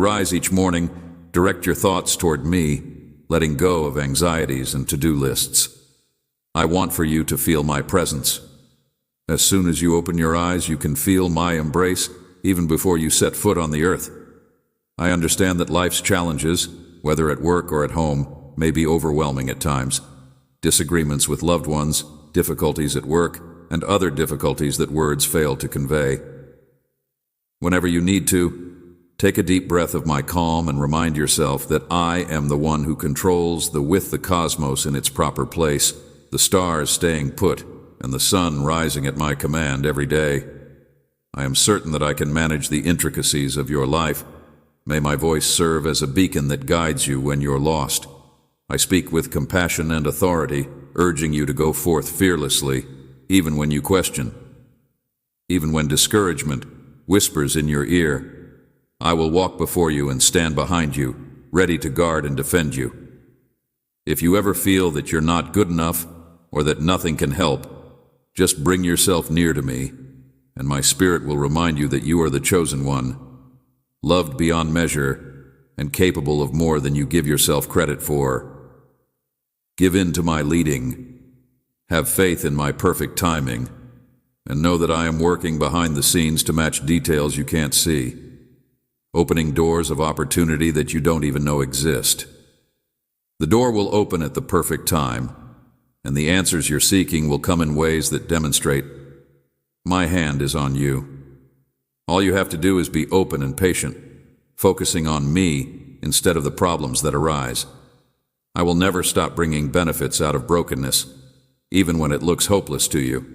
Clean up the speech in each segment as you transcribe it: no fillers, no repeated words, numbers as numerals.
rise each morning, direct your thoughts toward me, letting go of anxieties and to-do lists. I want for you to feel my presence. As soon as you open your eyes, you can feel my embrace, even before you set foot on the earth. I understand that life's challenges, whether at work or at home, may be overwhelming at times. Disagreements with loved ones, difficulties at work, and other difficulties that words fail to convey. Whenever you need to, take a deep breath of my calm and remind yourself that I am the one who controls the cosmos in its proper place, the stars staying put, and the sun rising at my command every day. I am certain that I can manage the intricacies of your life. May my voice serve as a beacon that guides you when you're lost. I speak with compassion and authority, urging you to go forth fearlessly, even when you question. Even when discouragement whispers in your ear, I will walk before you and stand behind you, ready to guard and defend you. If you ever feel that you're not good enough or that nothing can help, just bring yourself near to me, and my spirit will remind you that you are the chosen one, loved beyond measure and capable of more than you give yourself credit for. Give in to my leading, have faith in my perfect timing, and know that I am working behind the scenes to match details you can't see, opening doors of opportunity that you don't even know exist. The door will open at the perfect time, and the answers you're seeking will come in ways that demonstrate my hand is on you. All you have to do is be open and patient, focusing on me instead of the problems that arise. I will never stop bringing benefits out of brokenness, even when it looks hopeless to you.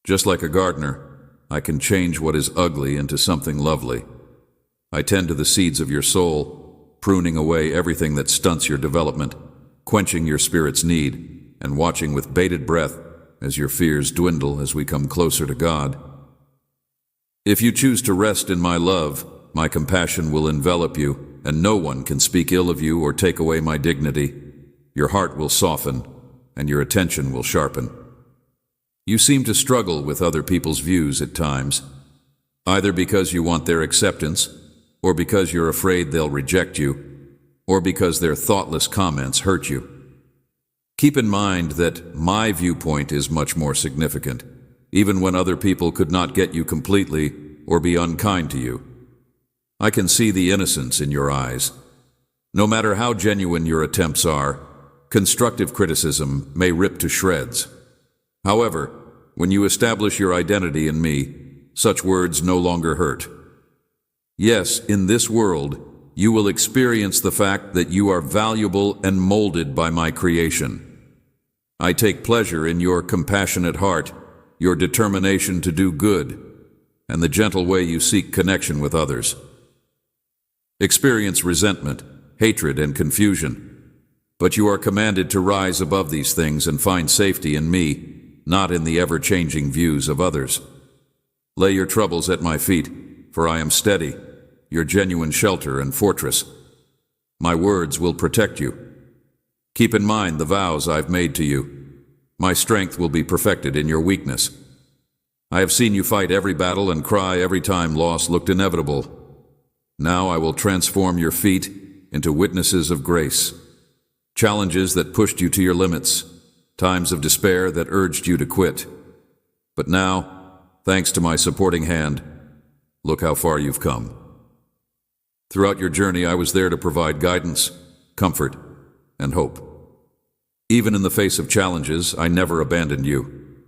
Just like a gardener, I can change what is ugly into something lovely. I tend to the seeds of your soul, pruning away everything that stunts your development, quenching your spirit's need, and watching with bated breath as your fears dwindle as we come closer to God. If you choose to rest in my love, my compassion will envelop you, and no one can speak ill of you or take away my dignity. Your heart will soften, and your attention will sharpen. You seem to struggle with other people's views at times, either because you want their acceptance, or because you're afraid they'll reject you, or because their thoughtless comments hurt you. Keep in mind that my viewpoint is much more significant, even when other people could not get you completely or be unkind to you. I can see the innocence in your eyes. No matter how genuine your attempts are, constructive criticism may rip to shreds. However, when you establish your identity in me, such words no longer hurt. Yes, in this world, you will experience the fact that you are valuable and molded by my creation. I take pleasure in your compassionate heart, your determination to do good, and the gentle way you seek connection with others. Experience resentment, hatred, and confusion, but you are commanded to rise above these things and find safety in me, not in the ever-changing views of others. Lay your troubles at my feet, for I am steady, your genuine shelter and fortress. My words will protect you. Keep in mind the vows I've made to you. My strength will be perfected in your weakness. I have seen you fight every battle and cry every time loss looked inevitable. Now I will transform your feet into witnesses of grace. Challenges that pushed you to your limits, times of despair that urged you to quit. But now, thanks to my supporting hand, look how far you've come. Throughout your journey, I was there to provide guidance, comfort, and hope. Even in the face of challenges, I never abandoned you.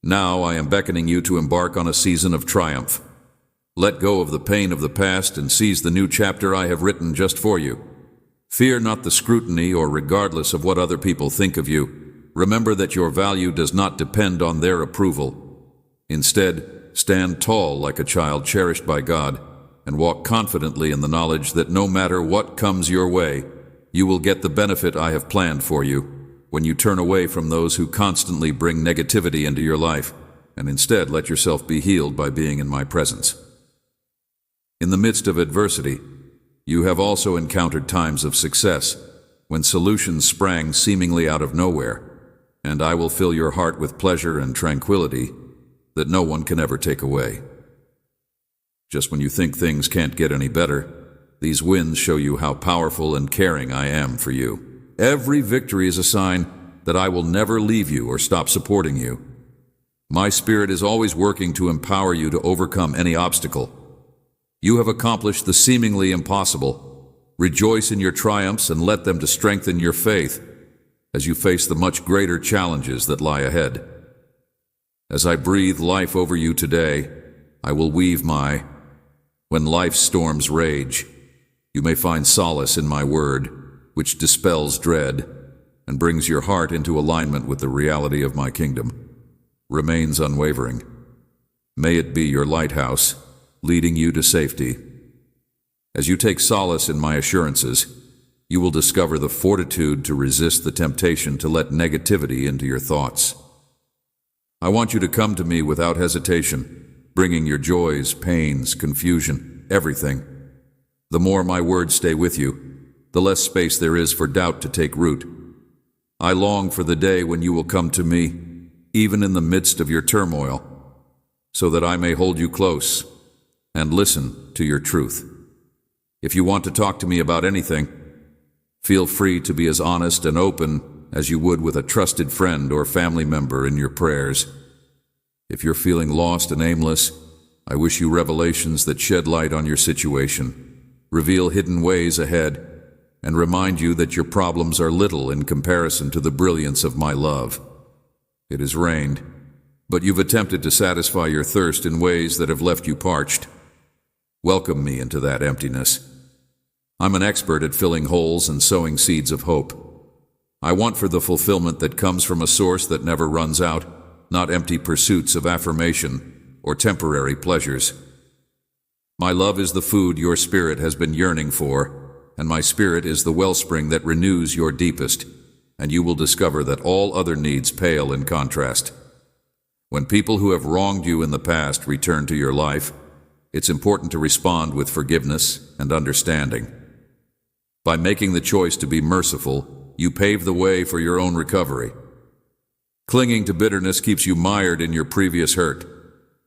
Now I am beckoning you to embark on a season of triumph. Let go of the pain of the past and seize the new chapter I have written just for you. Fear not the scrutiny, or regardless of what other people think of you, remember that your value does not depend on their approval. Instead, stand tall like a child cherished by God, and walk confidently in the knowledge that no matter what comes your way, you will get the benefit I have planned for you when you turn away from those who constantly bring negativity into your life, and instead let yourself be healed by being in my presence. In the midst of adversity, you have also encountered times of success, when solutions sprang seemingly out of nowhere, and I will fill your heart with pleasure and tranquility that no one can ever take away. Just when you think things can't get any better, These wins show you how powerful and caring I am for you. Every victory is a sign that I will never leave you or stop supporting you. My spirit is always working to empower you to overcome any obstacle. You have accomplished the seemingly impossible. Rejoice in your triumphs and let them to strengthen your faith as you face the much greater challenges that lie ahead. As I breathe life over you today, I will weave when life's storms rage, you may find solace in my word, which dispels dread and brings your heart into alignment with the reality of my kingdom. Remains unwavering. May it be your lighthouse, leading you to safety. As you take solace in my assurances, you will discover the fortitude to resist the temptation to let negativity into your thoughts. I want you to come to me without hesitation, bringing your joys, pains, confusion, everything. The more my words stay with you, the less space there is for doubt to take root. I long for the day when you will come to me, even in the midst of your turmoil, so that I may hold you close and listen to your truth. If you want to talk to me about anything, feel free to be as honest and open as you would with a trusted friend or family member in your prayers. If you're feeling lost and aimless, I wish you revelations that shed light on your situation, reveal hidden ways ahead, and remind you that your problems are little in comparison to the brilliance of my love. It has rained, but you've attempted to satisfy your thirst in ways that have left you parched. Welcome me into that emptiness. I'm an expert at filling holes and sowing seeds of hope. I want for the fulfillment that comes from a source that never runs out, not empty pursuits of affirmation or temporary pleasures. My love is the food your spirit has been yearning for, and my spirit is the wellspring that renews your deepest, and you will discover that all other needs pale in contrast. When people who have wronged you in the past return to your life, it's important to respond with forgiveness and understanding. By making the choice to be merciful, you pave the way for your own recovery. Clinging to bitterness keeps you mired in your previous hurt,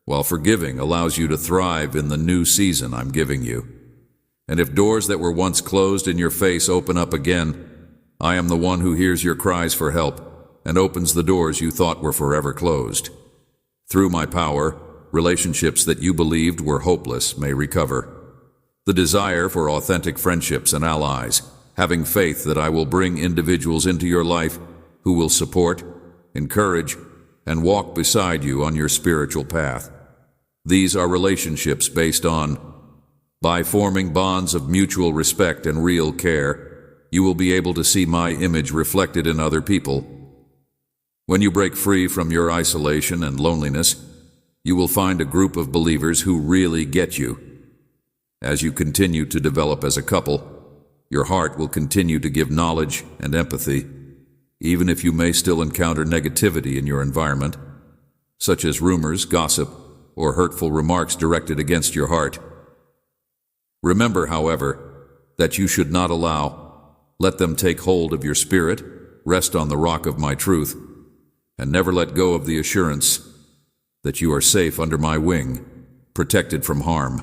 while forgiving allows you to thrive in the new season I'm giving you. And if doors that were once closed in your face open up again, I am the one who hears your cries for help and opens the doors you thought were forever closed. Through my power, relationships that you believed were hopeless may recover. The desire for authentic friendships and allies, having faith that I will bring individuals into your life who will support, encourage, and walk beside you on your spiritual path. These are relationships based by forming bonds of mutual respect and real care, you will be able to see my image reflected in other people. When you break free from your isolation and loneliness, you will find a group of believers who really get you. As you continue to develop as a couple, your heart will continue to give knowledge and empathy, even if you may still encounter negativity in your environment, such as rumors, gossip, or hurtful remarks directed against your heart. Remember, however, that you should not let them take hold of your spirit, rest on the rock of my truth, and never let go of the assurance that you are safe under my wing, protected from harm.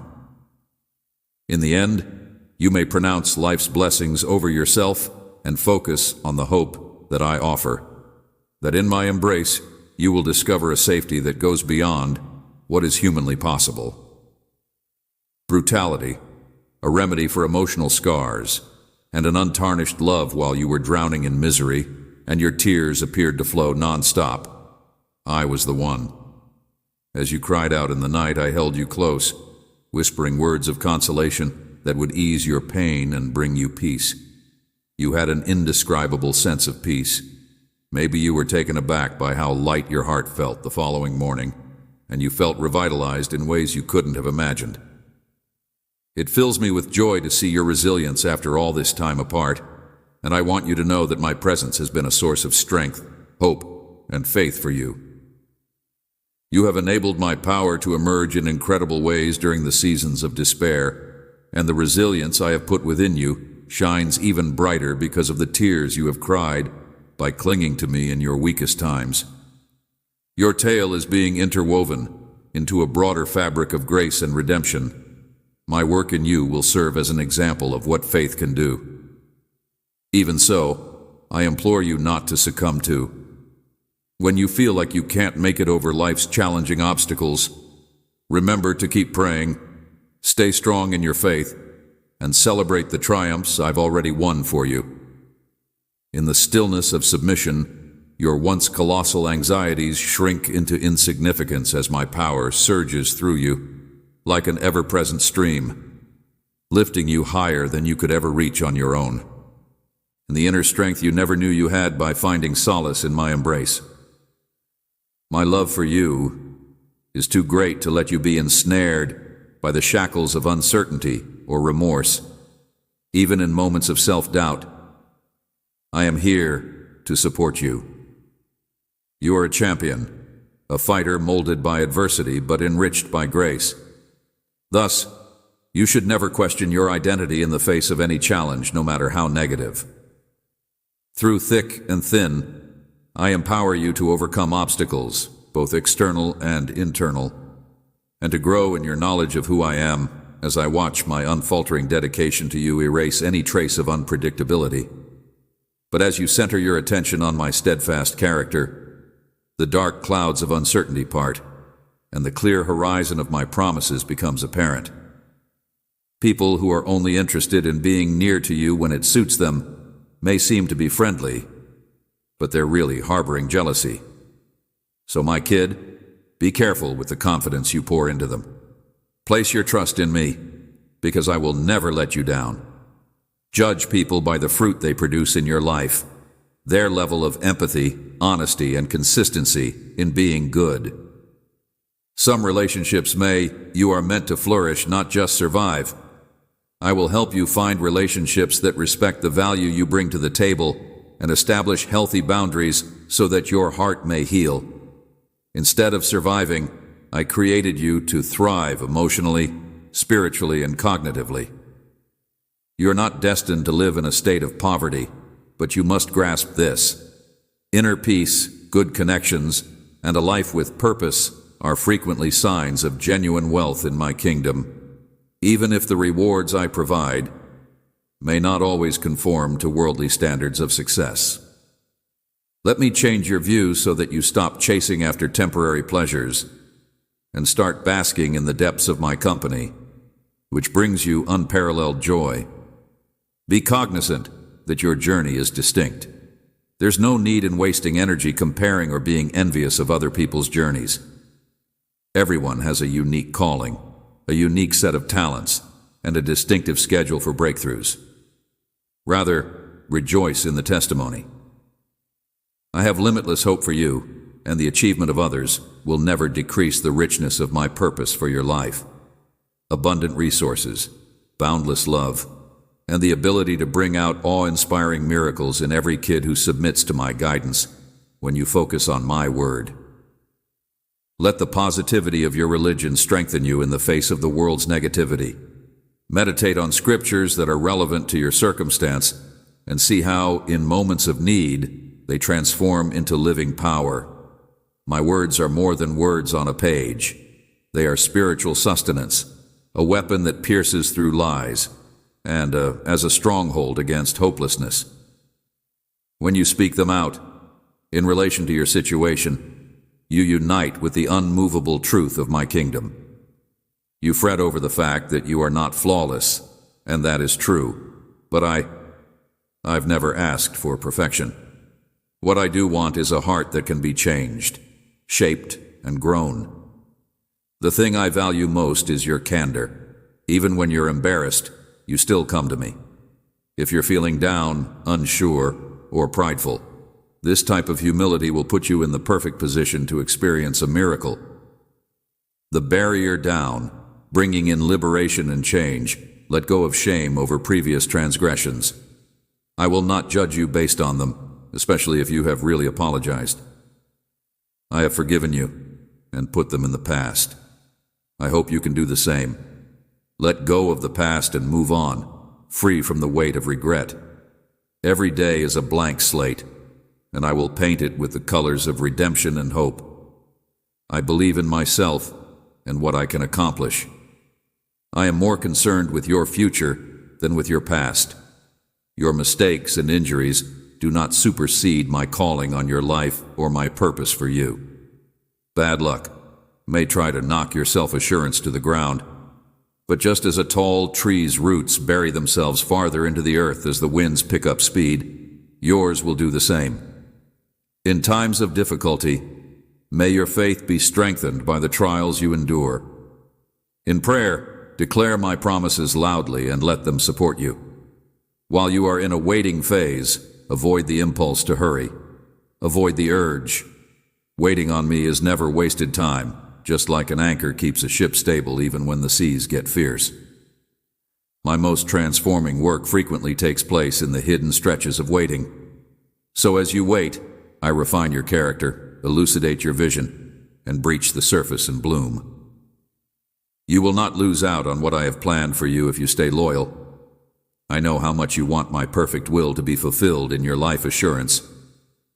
In the end, you may pronounce life's blessings over yourself and focus on the hope that I offer, that in my embrace you will discover a safety that goes beyond what is humanly possible. Brutality, a remedy for emotional scars, and an untarnished love while you were drowning in misery and your tears appeared to flow non-stop. I was the one. As you cried out in the night, I held you close, whispering words of consolation that would ease your pain and bring you peace. You had an indescribable sense of peace. Maybe you were taken aback by how light your heart felt the following morning, and you felt revitalized in ways you couldn't have imagined. It fills me with joy to see your resilience after all this time apart, and I want you to know that my presence has been a source of strength, hope, and faith for you. You have enabled my power to emerge in incredible ways during the seasons of despair, and the resilience I have put within you shines even brighter because of the tears you have cried by clinging to me in your weakest times. Your tale is being interwoven into a broader fabric of grace and redemption. My work in you will serve as an example of what faith can do. Even so, I implore you not to succumb to. When you feel like you can't make it over life's challenging obstacles, remember to keep praying, stay strong in your faith, and celebrate the triumphs I've already won for you. In the stillness of submission, your once colossal anxieties shrink into insignificance as my power surges through you, like an ever-present stream, lifting you higher than you could ever reach on your own, and the inner strength you never knew you had by finding solace in my embrace. My love for you is too great to let you be ensnared by the shackles of uncertainty or remorse, even in moments of self-doubt. I am here to support you. You are a champion, a fighter molded by adversity but enriched by grace. Thus, you should never question your identity in the face of any challenge, no matter how negative. Through thick and thin, I empower you to overcome obstacles, both external and internal, and to grow in your knowledge of who I am as I watch my unfaltering dedication to you erase any trace of unpredictability. But as you center your attention on my steadfast character, the dark clouds of uncertainty part, and the clear horizon of my promises becomes apparent. People who are only interested in being near to you when it suits them may seem to be friendly, but they're really harboring jealousy. So my kid, be careful with the confidence you pour into them. Place your trust in me, because I will never let you down. Judge people by the fruit they produce in your life, their level of empathy, honesty, and consistency in being good. Some relationships you are meant to flourish, not just survive. I will help you find relationships that respect the value you bring to the table and establish healthy boundaries so that your heart may heal. Instead of surviving, I created you to thrive emotionally, spiritually, and cognitively. You're not destined to live in a state of poverty, but you must grasp this. Inner peace, good connections, and a life with purpose are frequently signs of genuine wealth in my kingdom, even if the rewards I provide may not always conform to worldly standards of success. Let me change your view so that you stop chasing after temporary pleasures and start basking in the depths of my company, which brings you unparalleled joy. Be cognizant that your journey is distinct. There's no need in wasting energy comparing or being envious of other people's journeys. Everyone has a unique calling, a unique set of talents, and a distinctive schedule for breakthroughs. Rather, rejoice in the testimony. I have limitless hope for you, and the achievement of others will never decrease the richness of my purpose for your life. Abundant resources, boundless love, and the ability to bring out awe-inspiring miracles in every kid who submits to my guidance when you focus on my word. Let the positivity of your religion strengthen you in the face of the world's negativity. Meditate on scriptures that are relevant to your circumstance and see how, in moments of need, they transform into living power. My words are more than words on a page. They are spiritual sustenance, a weapon that pierces through lies, and as a stronghold against hopelessness. When you speak them out, in relation to your situation, you unite with the unmovable truth of my kingdom. You fret over the fact that you are not flawless, and that is true, but I've never asked for perfection. What I do want is a heart that can be changed, shaped, and grown. The thing I value most is your candor. Even when you're embarrassed, you still come to me. If you're feeling down, unsure, or prideful, this type of humility will put you in the perfect position to experience a miracle. The barrier down, bringing in liberation and change. Let go of shame over previous transgressions. I will not judge you based on them, especially if you have really apologized. I have forgiven you and put them in the past. I hope you can do the same. Let go of the past and move on, free from the weight of regret. Every day is a blank slate, and I will paint it with the colors of redemption and hope. I believe in myself and what I can accomplish. I am more concerned with your future than with your past. Your mistakes and injuries do not supersede my calling on your life or my purpose for you. Bad luck may try to knock your self-assurance to the ground, but just as a tall tree's roots bury themselves farther into the earth as the winds pick up speed, yours will do the same. In times of difficulty, may your faith be strengthened by the trials you endure. In prayer, declare my promises loudly and let them support you. While you are in a waiting phase, avoid the impulse to hurry. Avoid the urge. Waiting on me is never wasted time, just like an anchor keeps a ship stable even when the seas get fierce. My most transforming work frequently takes place in the hidden stretches of waiting. So as you wait, I refine your character, elucidate your vision, and breach the surface and bloom. You will not lose out on what I have planned for you if you stay loyal. I know how much you want my perfect will to be fulfilled in your life assurance,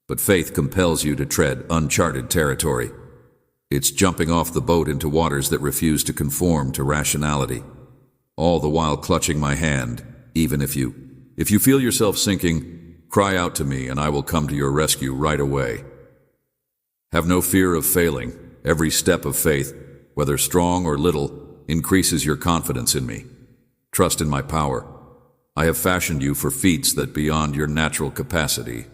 but faith compels you to tread uncharted territory. It's jumping off the boat into waters that refuse to conform to rationality, all the while clutching my hand, even if you feel yourself sinking, cry out to me and I will come to your rescue right away. Have no fear of failing. Every step of faith, whether strong or little, increases your confidence in me. Trust in my power. I have fashioned you for feats that beyond your natural capacity.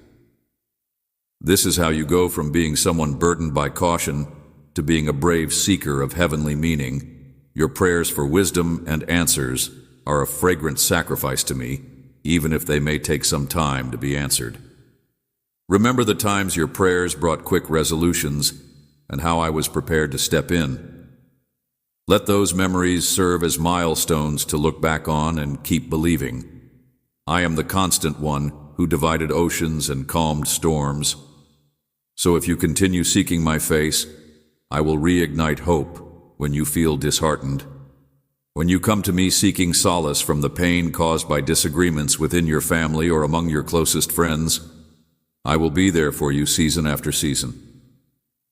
This is how you go from being someone burdened by caution to being a brave seeker of heavenly meaning. Your prayers for wisdom and answers are a fragrant sacrifice to me, even if they may take some time to be answered. Remember the times your prayers brought quick resolutions and how I was prepared to step in. Let those memories serve as milestones to look back on and keep believing. I am the constant one who divided oceans and calmed storms. So if you continue seeking my face, I will reignite hope when you feel disheartened. When you come to me seeking solace from the pain caused by disagreements within your family or among your closest friends, I will be there for you season after season.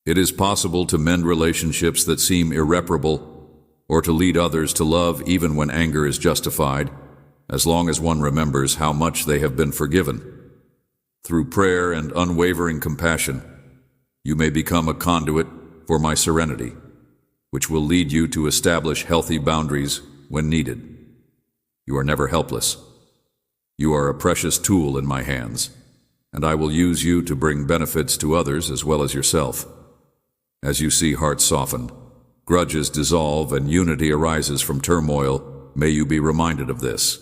It is possible to mend relationships that seem irreparable, or to lead others to love even when anger is justified, as long as one remembers how much they have been forgiven. Through prayer and unwavering compassion, you may become a conduit for my serenity, which will lead you to establish healthy boundaries when needed. You are never helpless. You are a precious tool in my hands, and I will use you to bring benefits to others as well as yourself. As you see hearts soften, grudges dissolve, and unity arises from turmoil, may you be reminded of this.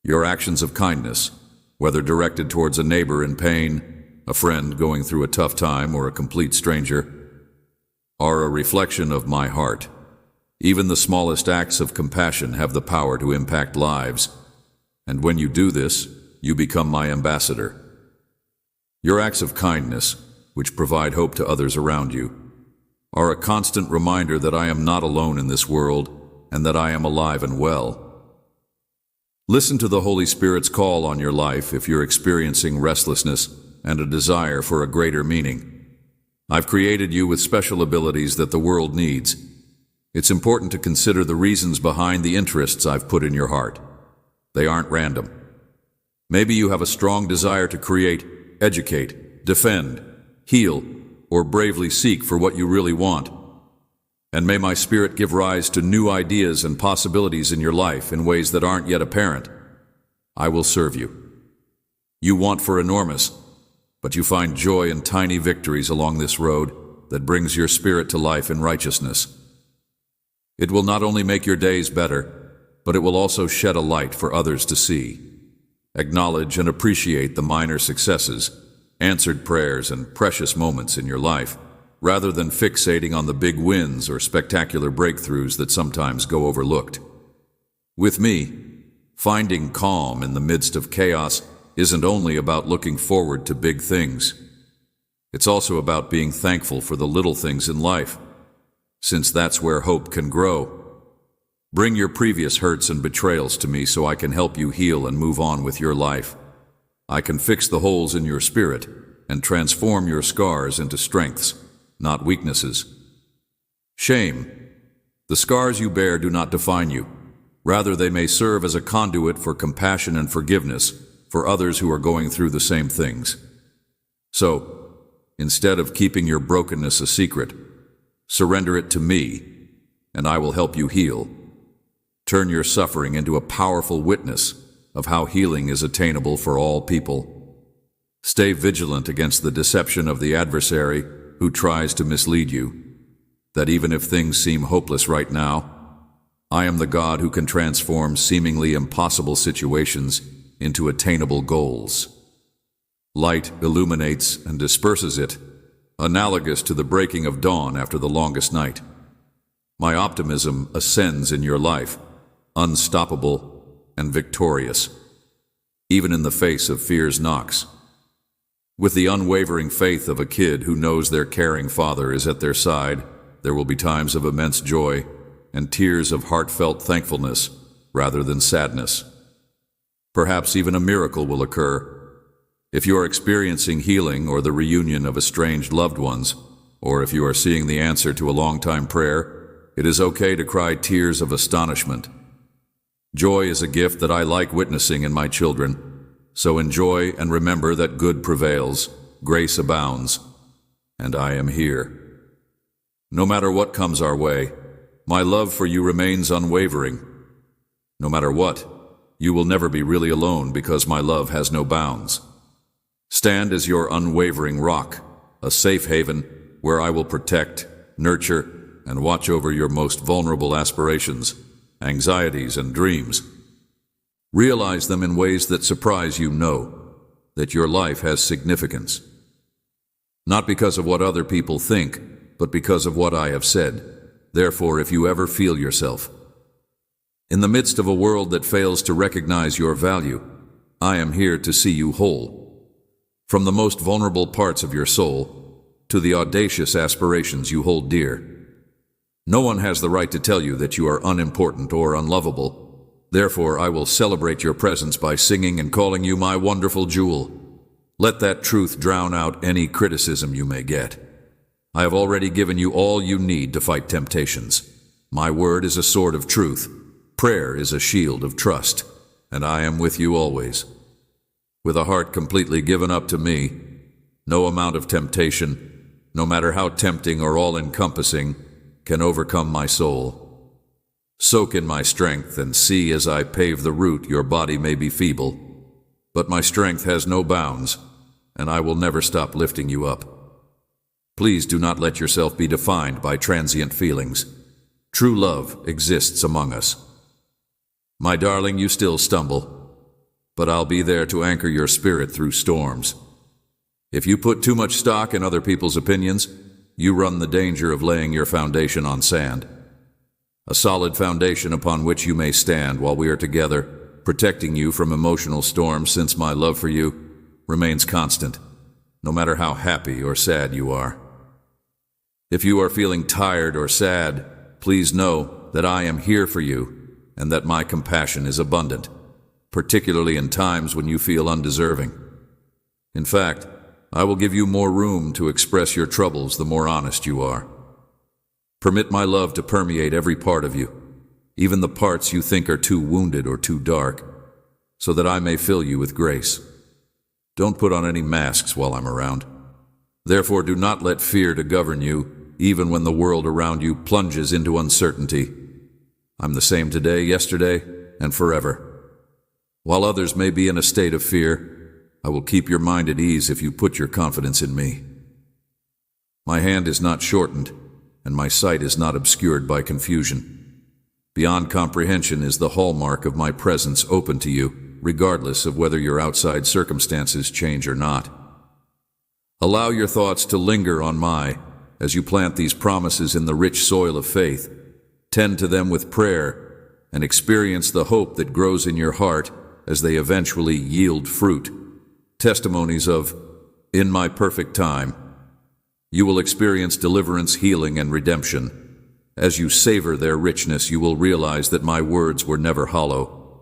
Your actions of kindness, whether directed towards a neighbor in pain, a friend going through a tough time, or a complete stranger, are a reflection of my heart. Even the smallest acts of compassion have the power to impact lives, and when you do this, you become my ambassador. Your acts of kindness, which provide hope to others around you, are a constant reminder that I am not alone in this world and that I am alive and well. Listen to the Holy Spirit's call on your life if you're experiencing restlessness and a desire for a greater meaning. I've created you with special abilities that the world needs. It's important to consider the reasons behind the interests I've put in your heart. They aren't random. Maybe you have a strong desire to create, educate, defend, heal, or bravely seek for what you really want. And may my Spirit give rise to new ideas and possibilities in your life in ways that aren't yet apparent. I will serve you. You want for enormous, but you find joy in tiny victories along this road that brings your spirit to life in righteousness. It will not only make your days better, but it will also shed a light for others to see. Acknowledge and appreciate the minor successes, answered prayers, and precious moments in your life, rather than fixating on the big wins or spectacular breakthroughs that sometimes go overlooked. With me, finding calm in the midst of chaos isn't only about looking forward to big things. It's also about being thankful for the little things in life, since that's where hope can grow. Bring your previous hurts and betrayals to me so I can help you heal and move on with your life. I can fix the holes in your spirit and transform your scars into strengths, not weaknesses. Shame. The scars you bear do not define you. Rather, they may serve as a conduit for compassion and forgiveness for others who are going through the same things. So, instead of keeping your brokenness a secret, surrender it to me, and I will help you heal. Turn your suffering into a powerful witness of how healing is attainable for all people. Stay vigilant against the deception of the adversary who tries to mislead you, that even if things seem hopeless right now, I am the God who can transform seemingly impossible situations into attainable goals. Light illuminates and disperses it, analogous to the breaking of dawn after the longest night. My optimism ascends in your life, unstoppable and victorious, even in the face of fear's knocks. With the unwavering faith of a kid who knows their caring father is at their side, there will be times of immense joy and tears of heartfelt thankfulness rather than sadness. Perhaps even a miracle will occur. If you are experiencing healing or the reunion of estranged loved ones, or if you are seeing the answer to a long-time prayer, it is okay to cry tears of astonishment. Joy is a gift that I like witnessing in my children, so enjoy and remember that good prevails, grace abounds, and I am here. No matter what comes our way, my love for you remains unwavering. No matter what, you will never be really alone because my love has no bounds. Stand as your unwavering rock, a safe haven where I will protect, nurture, and watch over your most vulnerable aspirations, anxieties, and dreams. Realize them in ways that surprise you. Know that your life has significance. Not because of what other people think, but because of what I have said. Therefore, if you ever feel yourself in the midst of a world that fails to recognize your value, I am here to see you whole. From the most vulnerable parts of your soul to the audacious aspirations you hold dear. No one has the right to tell you that you are unimportant or unlovable. Therefore, I will celebrate your presence by singing and calling you my wonderful jewel. Let that truth drown out any criticism you may get. I have already given you all you need to fight temptations. My word is a sword of truth. Prayer is a shield of trust, and I am with you always. With a heart completely given up to me, no amount of temptation, no matter how tempting or all-encompassing, can overcome my soul. Soak in my strength and see as I pave the route your body may be feeble, but my strength has no bounds, and I will never stop lifting you up. Please do not let yourself be defined by transient feelings. True love exists among us. My darling, you still stumble, but I'll be there to anchor your spirit through storms. If you put too much stock in other people's opinions, you run the danger of laying your foundation on sand. A solid foundation upon which you may stand while we are together, protecting you from emotional storms, since my love for you remains constant, no matter how happy or sad you are. If you are feeling tired or sad, please know that I am here for you and that my compassion is abundant, particularly in times when you feel undeserving. In fact, I will give you more room to express your troubles the more honest you are. Permit my love to permeate every part of you, even the parts you think are too wounded or too dark, so that I may fill you with grace. Don't put on any masks while I'm around. Therefore, do not let fear to govern you, even when the world around you plunges into uncertainty. I'm the same today, yesterday, and forever. While others may be in a state of fear, I will keep your mind at ease if you put your confidence in me. My hand is not shortened, and my sight is not obscured by confusion. Beyond comprehension is the hallmark of my presence open to you, regardless of whether your outside circumstances change or not. Allow your thoughts to linger on as you plant these promises in the rich soil of faith. Tend to them with prayer and experience the hope that grows in your heart as they eventually yield fruit. Testimonies of, in my perfect time. You will experience deliverance, healing, and redemption. As you savor their richness, you will realize that my words were never hollow.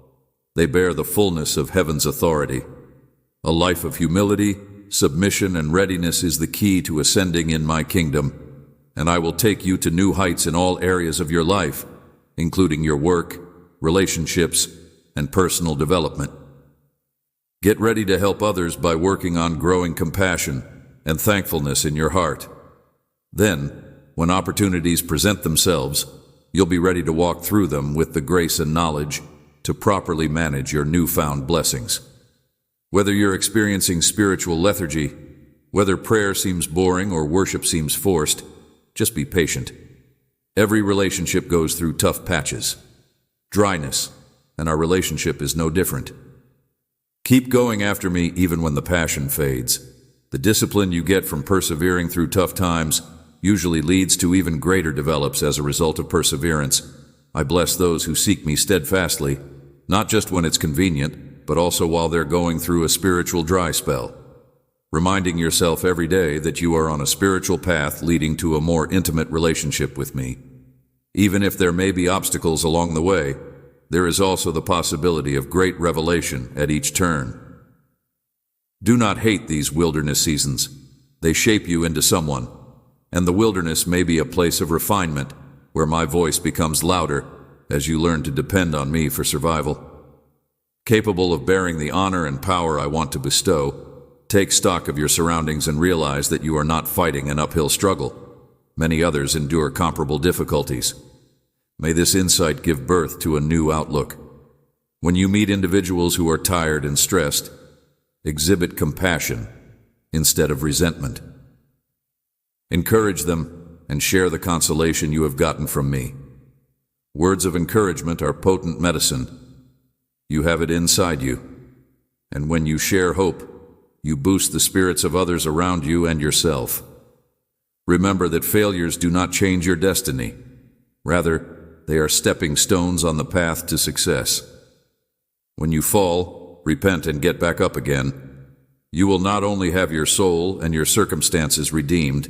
They bear the fullness of heaven's authority. A life of humility, submission, and readiness is the key to ascending in my kingdom, and I will take you to new heights in all areas of your life, including your work, relationships, and personal development. Get ready to help others by working on growing compassion and thankfulness in your heart. Then, when opportunities present themselves, you'll be ready to walk through them with the grace and knowledge to properly manage your newfound blessings. Whether you're experiencing spiritual lethargy, whether prayer seems boring or worship seems forced, just be patient. Every relationship goes through tough patches, dryness, and our relationship is no different. Keep going after me even when the passion fades. The discipline you get from persevering through tough times usually leads to even greater develops as a result of perseverance. I bless those who seek me steadfastly, not just when it's convenient, but also while they're going through a spiritual dry spell. Reminding yourself every day that you are on a spiritual path leading to a more intimate relationship with me. Even if there may be obstacles along the way, there is also the possibility of great revelation at each turn. Do not hate these wilderness seasons. They shape you into someone, and the wilderness may be a place of refinement where my voice becomes louder as you learn to depend on me for survival. Capable of bearing the honor and power I want to bestow, take stock of your surroundings and realize that you are not fighting an uphill struggle. Many others endure comparable difficulties. May this insight give birth to a new outlook. When you meet individuals who are tired and stressed, exhibit compassion instead of resentment. Encourage them and share the consolation you have gotten from me. Words of encouragement are potent medicine. You have it inside you, and when you share hope, you boost the spirits of others around you and yourself. Remember that failures do not change your destiny. Rather, they are stepping stones on the path to success. When you fall, repent and get back up again. You will not only have your soul and your circumstances redeemed,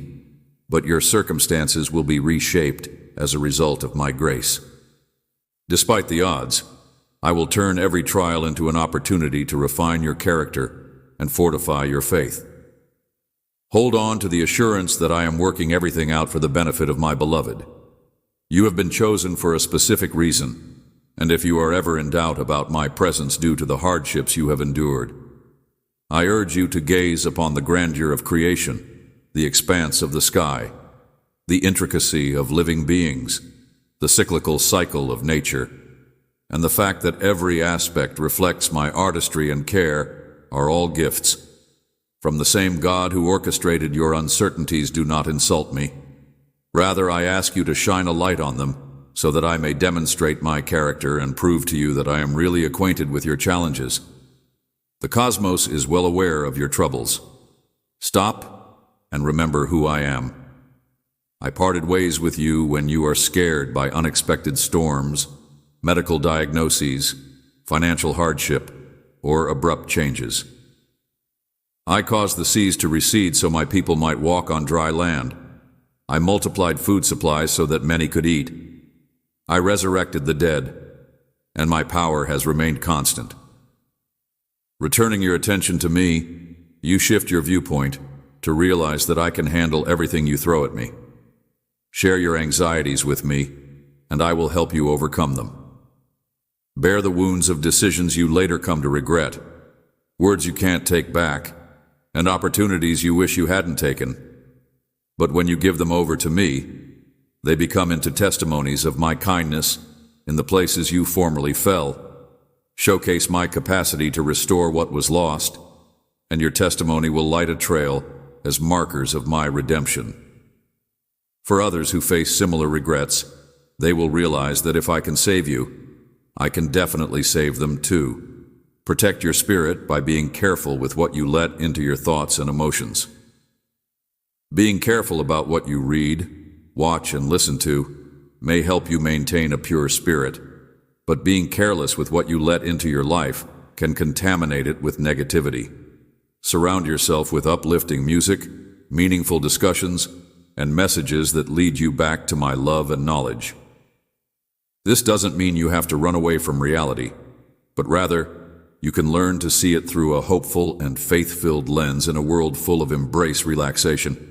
but your circumstances will be reshaped as a result of my grace. Despite the odds, I will turn every trial into an opportunity to refine your character and fortify your faith. Hold on to the assurance that I am working everything out for the benefit of my beloved. You have been chosen for a specific reason, and if you are ever in doubt about my presence due to the hardships you have endured, I urge you to gaze upon the grandeur of creation, the expanse of the sky, the intricacy of living beings, the cyclical cycle of nature, and the fact that every aspect reflects my artistry and care are all gifts. From the same God who orchestrated your uncertainties, do not insult me. Rather, I ask you to shine a light on them, so that I may demonstrate my character and prove to you that I am really acquainted with your challenges. The cosmos is well aware of your troubles. Stop and remember who I am. I parted ways with you when you are scared by unexpected storms, medical diagnoses, financial hardship, or abrupt changes. I caused the seas to recede so my people might walk on dry land. I multiplied food supplies so that many could eat. I resurrected the dead, and my power has remained constant. Returning your attention to me, you shift your viewpoint to realize that I can handle everything you throw at me. Share your anxieties with me, and I will help you overcome them. Bear the wounds of decisions you later come to regret, words you can't take back, and opportunities you wish you hadn't taken. But when you give them over to me, they become into testimonies of my kindness in the places you formerly fell, showcase my capacity to restore what was lost, and your testimony will light a trail as markers of my redemption. For others who face similar regrets, they will realize that if I can save you, I can definitely save them too. Protect your spirit by being careful with what you let into your thoughts and emotions. Being careful about what you read, watch, and listen to may help you maintain a pure spirit, but being careless with what you let into your life can contaminate it with negativity. Surround yourself with uplifting music, meaningful discussions, and messages that lead you back to my love and knowledge. This doesn't mean you have to run away from reality, but rather, you can learn to see it through a hopeful and faith-filled lens in a world full of embrace relaxation.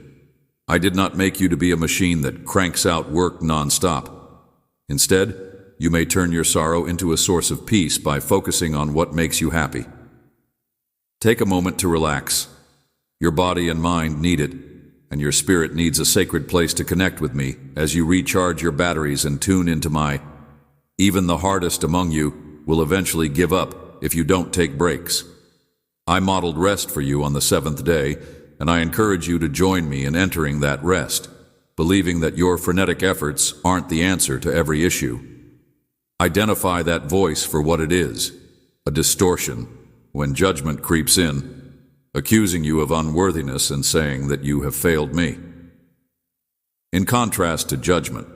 I did not make you to be a machine that cranks out work non-stop. Instead, you may turn your sorrow into a source of peace by focusing on what makes you happy. Take a moment to relax. Your body and mind need it, and your spirit needs a sacred place to connect with me as you recharge your batteries and tune into my. Even the hardest among you will eventually give up if you don't take breaks. I modeled rest for you on the seventh day, and I encourage you to join me in entering that rest, believing that your frenetic efforts aren't the answer to every issue. Identify that voice for what it is, a distortion, when judgment creeps in, accusing you of unworthiness and saying that you have failed me. In contrast to judgment,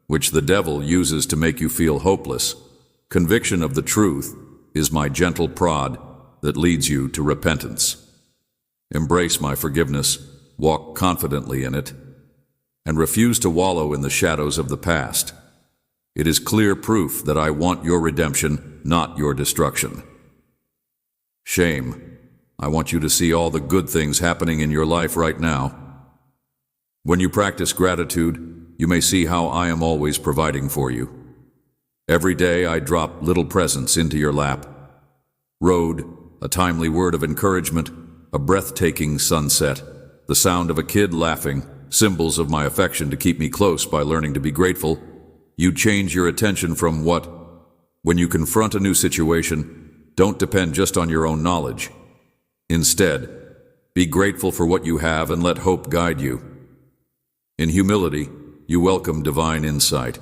which the devil uses to make you feel hopeless, conviction of the truth is my gentle prod that leads you to repentance. Embrace my forgiveness, walk confidently in it, and refuse to wallow in the shadows of the past. It is clear proof that I want your redemption, not your destruction. Shame. I want you to see all the good things happening in your life right now. When you practice gratitude, you may see how I am always providing for you. Every day I drop little presents into your lap. Road, a timely word of encouragement, a breathtaking sunset, the sound of a kid laughing, symbols of my affection to keep me close by learning to be grateful. You change your attention from what? When you confront a new situation, don't depend just on your own knowledge. Instead, be grateful for what you have and let hope guide you. In humility, you welcome divine insight.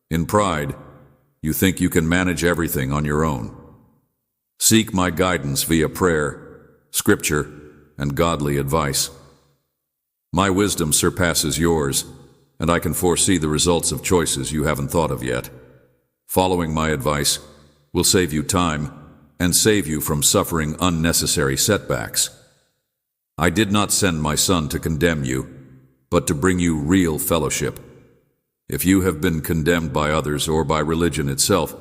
In pride, you think you can manage everything on your own. Seek my guidance via prayer, scripture, and godly advice. My wisdom surpasses yours, and I can foresee the results of choices you haven't thought of yet. Following my advice will save you time and save you from suffering unnecessary setbacks. I did not send my Son to condemn you, but to bring you real fellowship. If you have been condemned by others or by religion itself,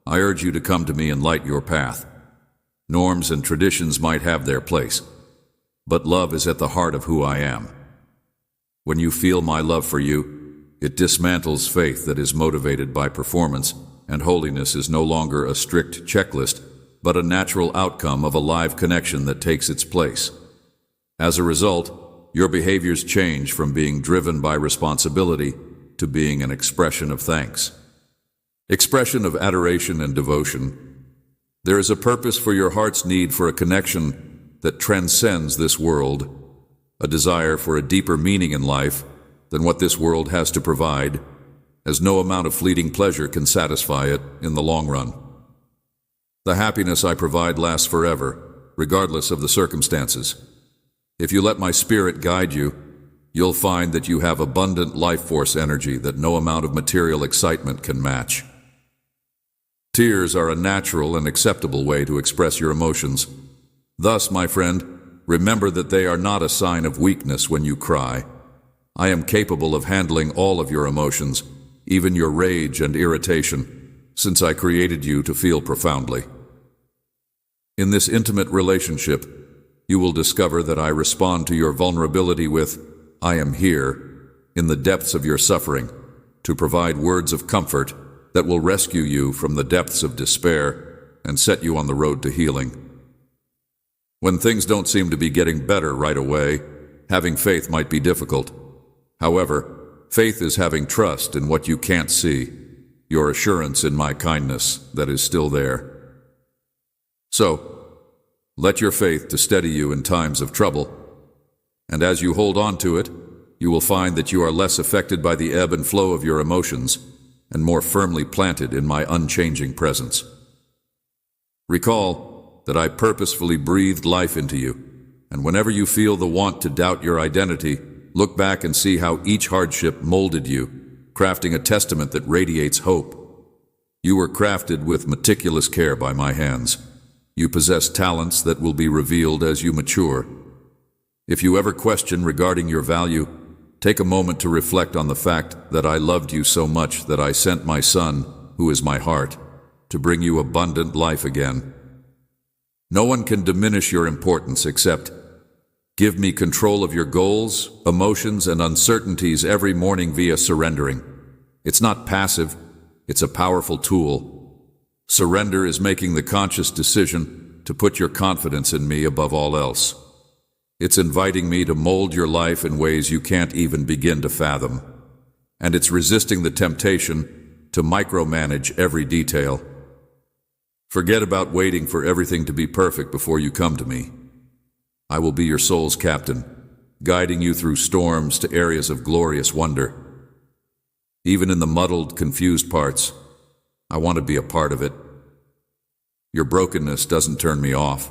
I urge you to come to me and light your path. Norms and traditions might have their place, but love is at the heart of who I am. When you feel my love for you, it dismantles faith that is motivated by performance, and holiness is no longer a strict checklist, but a natural outcome of a live connection that takes its place. As a result, your behaviors change from being driven by responsibility to being an expression of thanks. Expression of adoration and devotion. There is a purpose for your heart's need for a connection that transcends this world, a desire for a deeper meaning in life than what this world has to provide, as no amount of fleeting pleasure can satisfy it in the long run. The happiness I provide lasts forever, regardless of the circumstances. If you let my spirit guide you, you'll find that you have abundant life force energy that no amount of material excitement can match. Tears are a natural and acceptable way to express your emotions. Thus, my friend, remember that they are not a sign of weakness when you cry. I am capable of handling all of your emotions, even your rage and irritation, since I created you to feel profoundly. In this intimate relationship, you will discover that I respond to your vulnerability with, I am here, in the depths of your suffering, to provide words of comfort that will rescue you from the depths of despair and set you on the road to healing. When things don't seem to be getting better right away, having faith might be difficult. However, faith is having trust in what you can't see, your assurance in my kindness that is still there. So, let your faith to steady you in times of trouble, and as you hold on to it, you will find that you are less affected by the ebb and flow of your emotions and more firmly planted in my unchanging presence. Recall that I purposefully breathed life into you, and whenever you feel the want to doubt your identity, look back and see how each hardship molded you, crafting a testament that radiates hope. You were crafted with meticulous care by my hands. You possess talents that will be revealed as you mature. If you ever question regarding your value, take a moment to reflect on the fact that I loved you so much that I sent my Son, who is my heart, to bring you abundant life again. No one can diminish your importance except give me control of your goals, emotions, and uncertainties every morning via surrendering. It's not passive, It's a powerful tool. Surrender is making the conscious decision to put your confidence in me above all else. It's inviting me to mold your life in ways you can't even begin to fathom. And it's resisting the temptation to micromanage every detail. Forget about waiting for everything to be perfect before you come to me. I will be your soul's captain, guiding you through storms to areas of glorious wonder. Even in the muddled, confused parts, I want to be a part of it. Your brokenness doesn't turn me off.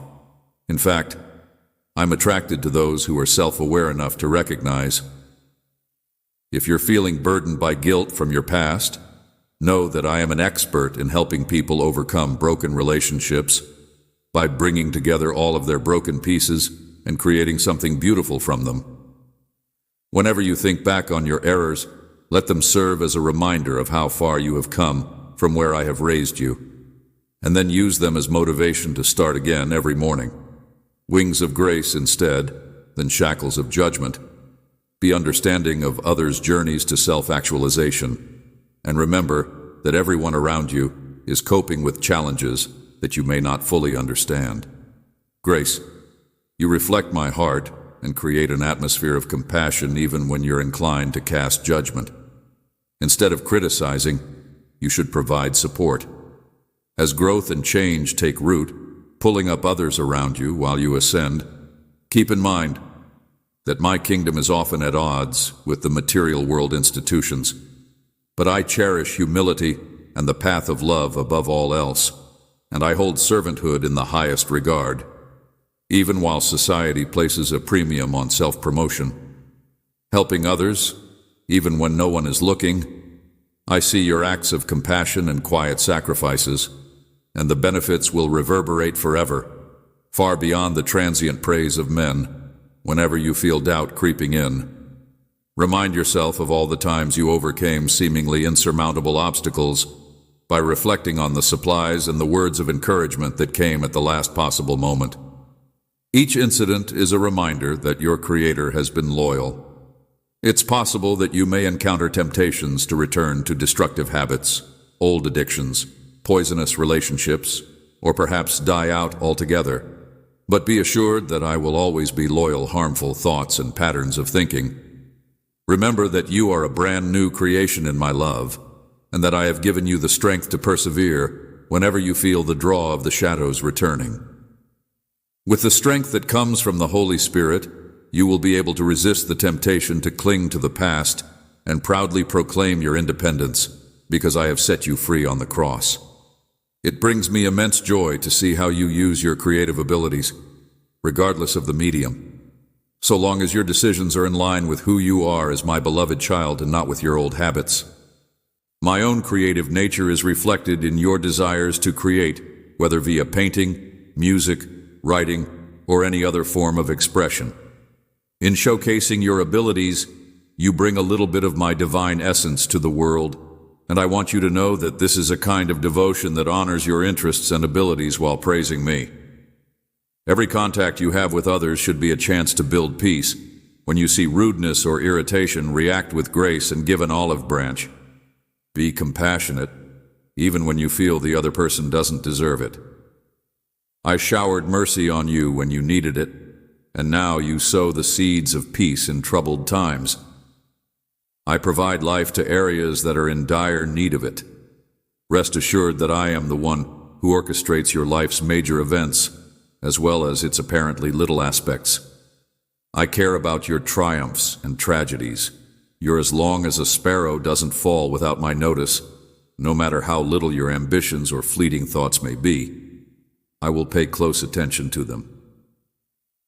In fact, I'm attracted to those who are self-aware enough to recognize. If you're feeling burdened by guilt from your past, know that I am an expert in helping people overcome broken relationships by bringing together all of their broken pieces and creating something beautiful from them. Whenever you think back on your errors, let them serve as a reminder of how far you have come from where I have raised you, and then use them as motivation to start again every morning. Wings of grace instead than shackles of judgment. Be understanding of others' journeys to self-actualization, and remember that everyone around you is coping with challenges that you may not fully understand. Grace, you reflect my heart and create an atmosphere of compassion even when you're inclined to cast judgment. Instead of criticizing, you should provide support. As growth and change take root, pulling up others around you while you ascend, keep in mind that my kingdom is often at odds with the material world institutions, but I cherish humility and the path of love above all else, and I hold servanthood in the highest regard, even while society places a premium on self-promotion. Helping others, even when no one is looking, I see your acts of compassion and quiet sacrifices, and the benefits will reverberate forever, far beyond the transient praise of men. Whenever you feel doubt creeping in, remind yourself of all the times you overcame seemingly insurmountable obstacles by reflecting on the supplies and the words of encouragement that came at the last possible moment. Each incident is a reminder that your Creator has been loyal. It's possible that you may encounter temptations to return to destructive habits, old addictions, poisonous relationships, or perhaps die out altogether. But be assured that I will always be loyal, harmful thoughts and patterns of thinking. Remember that you are a brand new creation in my love, and that I have given you the strength to persevere whenever you feel the draw of the shadows returning. With the strength that comes from the Holy Spirit, you will be able to resist the temptation to cling to the past and proudly proclaim your independence, because I have set you free on the cross. It brings me immense joy to see how you use your creative abilities, regardless of the medium, so long as your decisions are in line with who you are as my beloved child and not with your old habits. My own creative nature is reflected in your desires to create, whether via painting, music, writing, or any other form of expression. In showcasing your abilities, you bring a little bit of my divine essence to the world, and I want you to know that this is a kind of devotion that honors your interests and abilities while praising me. Every contact you have with others should be a chance to build peace. When you see rudeness or irritation, react with grace and give an olive branch. Be compassionate, even when you feel the other person doesn't deserve it. I showered mercy on you when you needed it, and now you sow the seeds of peace in troubled times. I provide life to areas that are in dire need of it. Rest assured that I am the one who orchestrates your life's major events, as well as its apparently little aspects. I care about your triumphs and tragedies. You're as long as a sparrow doesn't fall without my notice, no matter how little your ambitions or fleeting thoughts may be. I will pay close attention to them.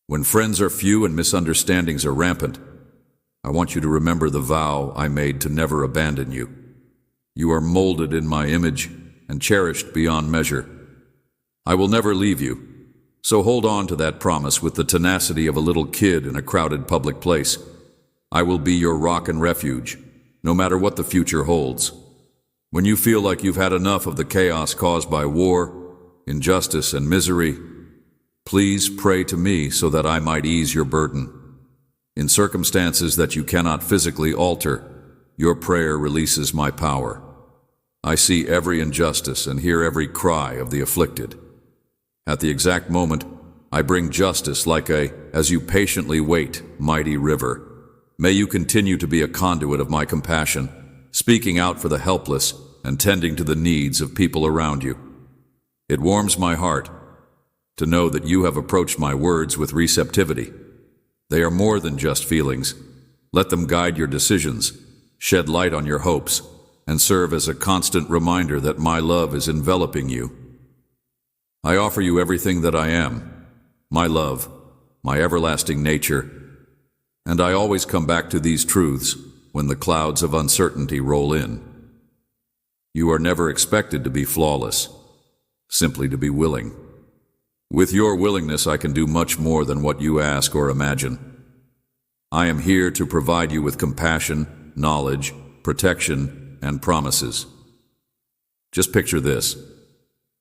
When friends are few and misunderstandings are rampant, I want you to remember the vow I made to never abandon you. You are molded in my image and cherished beyond measure. I will never leave you, so hold on to that promise with the tenacity of a little kid in a crowded public place. I will be your rock and refuge, no matter what the future holds. When you feel like you've had enough of the chaos caused by war, injustice, and misery, please pray to me so that I might ease your burden. In circumstances that you cannot physically alter, your prayer releases my power. I see every injustice and hear every cry of the afflicted. At the exact moment, I bring justice as you patiently wait, mighty river. May you continue to be a conduit of my compassion, speaking out for the helpless and tending to the needs of people around you. It warms my heart to know that you have approached my words with receptivity. They are more than just feelings. Let them guide your decisions, shed light on your hopes, and serve as a constant reminder that my love is enveloping you. I offer you everything that I am, my love, my everlasting nature, and I always come back to these truths when the clouds of uncertainty roll in. You are never expected to be flawless, simply to be willing. With your willingness, I can do much more than what you ask or imagine. I am here to provide you with compassion, knowledge, protection, and promises. Just picture this.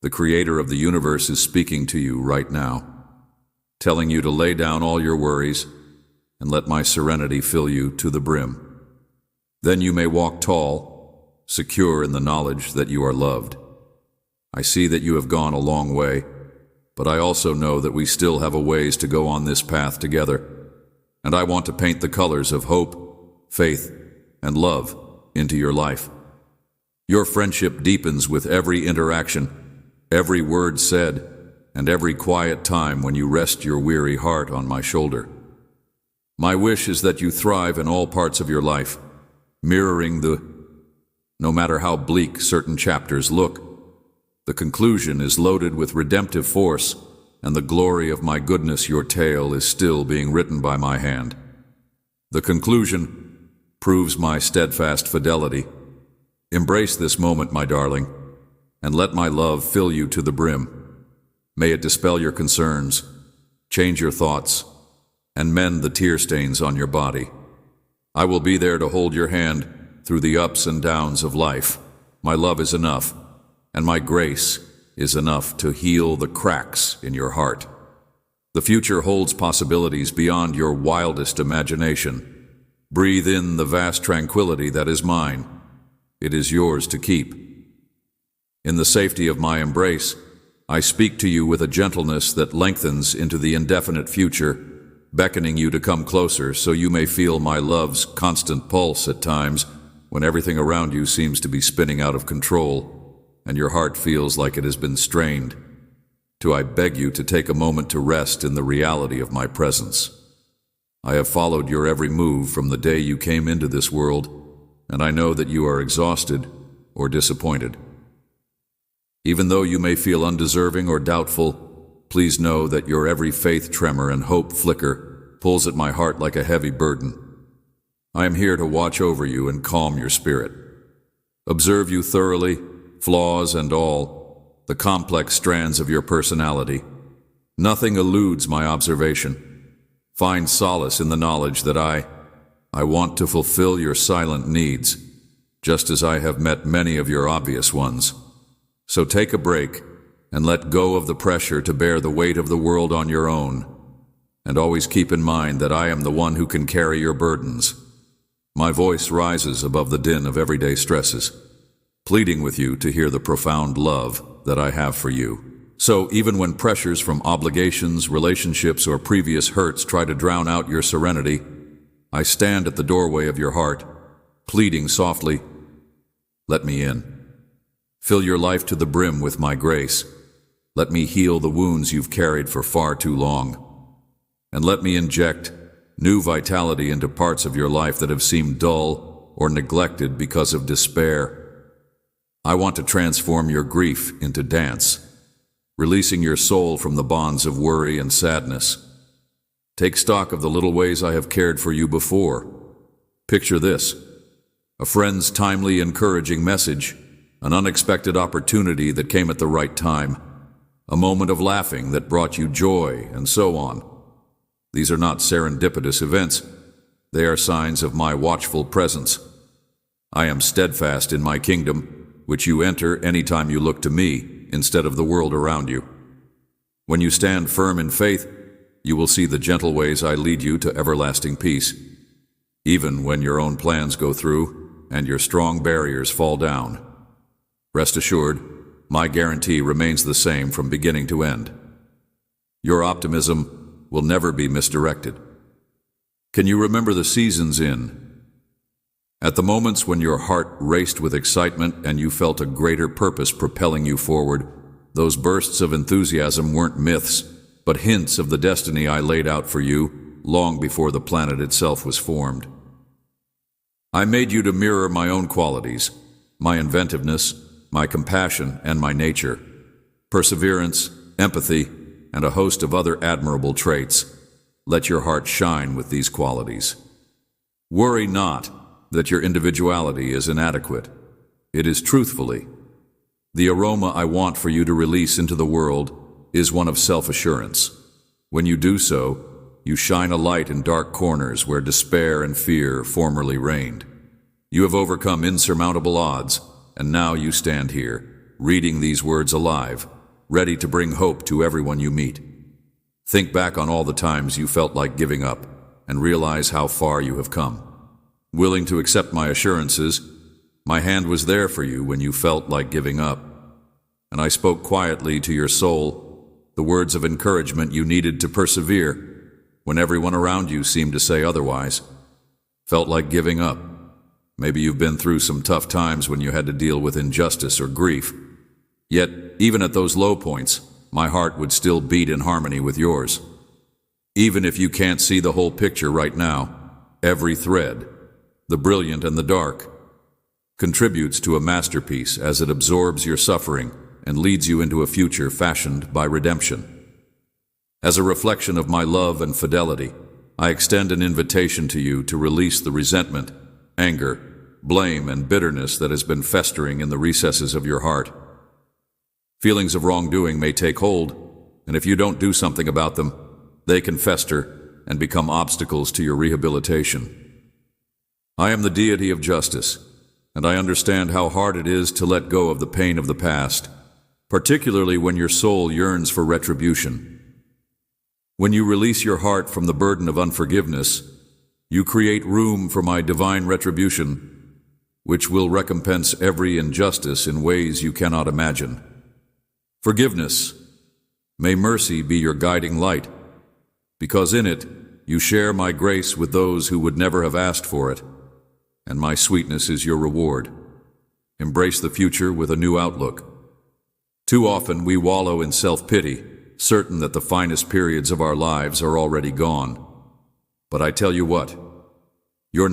The Creator of the universe is speaking to you right now, telling you to lay down all your worries and let my serenity fill you to the brim. Then you may walk tall, secure in the knowledge that you are loved. I see that you have gone a long way, but I also know that we still have a ways to go on this path together, and I want to paint the colors of hope, faith, and love into your life. Your friendship deepens with every interaction, every word said, and every quiet time when you rest your weary heart on my shoulder. My wish is that you thrive in all parts of your life, mirroring no matter how bleak certain chapters look, the conclusion is loaded with redemptive force, and the glory of my goodness, your tale is still being written by my hand. The conclusion proves my steadfast fidelity. Embrace this moment, my darling, and let my love fill you to the brim. May it dispel your concerns, change your thoughts, and mend the tear stains on your body. I will be there to hold your hand through the ups and downs of life. My love is enough, and my grace is enough to heal the cracks in your heart. The future holds possibilities beyond your wildest imagination. Breathe in the vast tranquility that is mine. It is yours to keep. In the safety of my embrace, I speak to you with a gentleness that lengthens into the indefinite future, beckoning you to come closer so you may feel my love's constant pulse at times when everything around you seems to be spinning out of control and your heart feels like it has been strained. I beg you to take a moment to rest in the reality of my presence. I have followed your every move from the day you came into this world, and I know that you are exhausted or disappointed. Even though you may feel undeserving or doubtful, please know that your every faith tremor and hope flicker pulls at my heart like a heavy burden. I am here to watch over you and calm your spirit. Observe you thoroughly, flaws and all, the complex strands of your personality. Nothing eludes my observation. Find solace in the knowledge that I want to fulfill your silent needs, just as I have met many of your obvious ones. So take a break and let go of the pressure to bear the weight of the world on your own. And always keep in mind that I am the one who can carry your burdens. My voice rises above the din of everyday stresses, pleading with you to hear the profound love that I have for you. So even when pressures from obligations, relationships, or previous hurts try to drown out your serenity, I stand at the doorway of your heart, pleading softly, let me in. Fill your life to the brim with my grace. Let me heal the wounds you've carried for far too long. And let me inject new vitality into parts of your life that have seemed dull or neglected because of despair. I want to transform your grief into dance, releasing your soul from the bonds of worry and sadness. Take stock of the little ways I have cared for you before. Picture this: a friend's timely, encouraging message, an unexpected opportunity that came at the right time, a moment of laughing that brought you joy, and so on. These are not serendipitous events. They are signs of my watchful presence. I am steadfast in my kingdom, which you enter any time you look to me instead of the world around you. When you stand firm in faith, you will see the gentle ways I lead you to everlasting peace, even when your own plans go through and your strong barriers fall down. Rest assured, my guarantee remains the same from beginning to end. Your optimism will never be misdirected. Can you remember the seasons at the moments when your heart raced with excitement and you felt a greater purpose propelling you forward? Those bursts of enthusiasm weren't myths, but hints of the destiny I laid out for you long before the planet itself was formed. I made you to mirror my own qualities, my inventiveness, my compassion, and my nature, perseverance, empathy, and a host of other admirable traits. Let your heart shine with these qualities. Worry not that your individuality is inadequate. It is truthfully. The aroma I want for you to release into the world is one of self-assurance. When you do so, you shine a light in dark corners where despair and fear formerly reigned. You have overcome insurmountable odds, and now you stand here, reading these words alive, ready to bring hope to everyone you meet. Think back on all the times you felt like giving up, and realize how far you have come. Willing to accept my assurances, my hand was there for you when you felt like giving up, and I spoke quietly to your soul the words of encouragement you needed to persevere when everyone around you seemed to say otherwise. Felt like giving up. Maybe you've been through some tough times when you had to deal with injustice or grief. Yet, even at those low points, my heart would still beat in harmony with yours. Even if you can't see the whole picture right now, every thread, the brilliant and the dark, contributes to a masterpiece as it absorbs your suffering and leads you into a future fashioned by redemption. As a reflection of my love and fidelity, I extend an invitation to you to release the resentment, anger, blame, and bitterness that has been festering in the recesses of your heart. Feelings of wrongdoing may take hold, and if you don't do something about them, they can fester and become obstacles to your rehabilitation. I am the deity of justice, and I understand how hard it is to let go of the pain of the past, particularly when your soul yearns for retribution. When you release your heart from the burden of unforgiveness, you create room for my divine retribution, which will recompense every injustice in ways you cannot imagine. Forgiveness. May mercy be your guiding light, because in it you share my grace with those who would never have asked for it, and my sweetness is your reward. Embrace the future with a new outlook. Too often we wallow in self-pity, certain that the finest periods of our lives are already gone. But I tell you what, your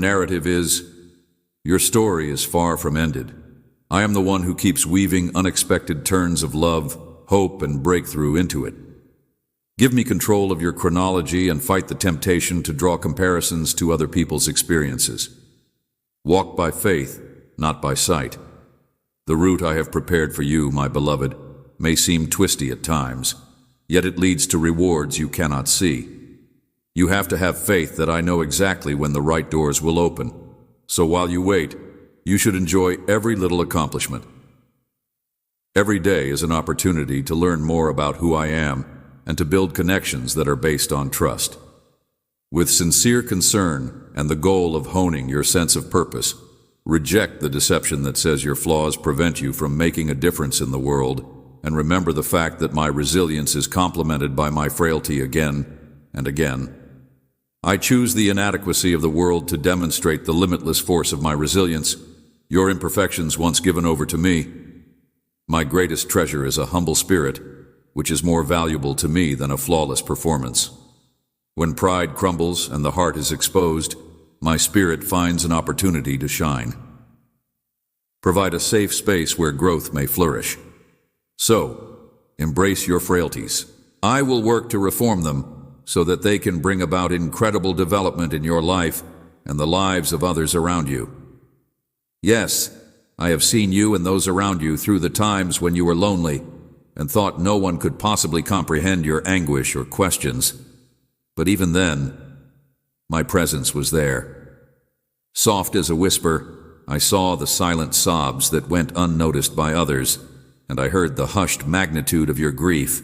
story is far from ended. I am the one who keeps weaving unexpected turns of love, hope, and breakthrough into it. Give me control of your chronology and fight the temptation to draw comparisons to other people's experiences. Walk by faith, not by sight. The route I have prepared for you, my beloved, may seem twisty at times, yet it leads to rewards you cannot see. You have to have faith that I know exactly when the right doors will open, so while you wait, you should enjoy every little accomplishment. Every day is an opportunity to learn more about who I am and to build connections that are based on trust. With sincere concern and the goal of honing your sense of purpose, reject the deception that says your flaws prevent you from making a difference in the world, and remember the fact that my resilience is complemented by my frailty again and again. I choose the inadequacy of the world to demonstrate the limitless force of my resilience. Your imperfections once given over to me. My greatest treasure is a humble spirit, which is more valuable to me than a flawless performance. When pride crumbles and the heart is exposed, my spirit finds an opportunity to shine. Provide a safe space where growth may flourish. So, embrace your frailties. I will work to reform them so that they can bring about incredible development in your life and the lives of others around you. Yes, I have seen you and those around you through the times when you were lonely and thought no one could possibly comprehend your anguish or questions. But even then, my presence was there. Soft as a whisper, I saw the silent sobs that went unnoticed by others, and I heard the hushed magnitude of your grief,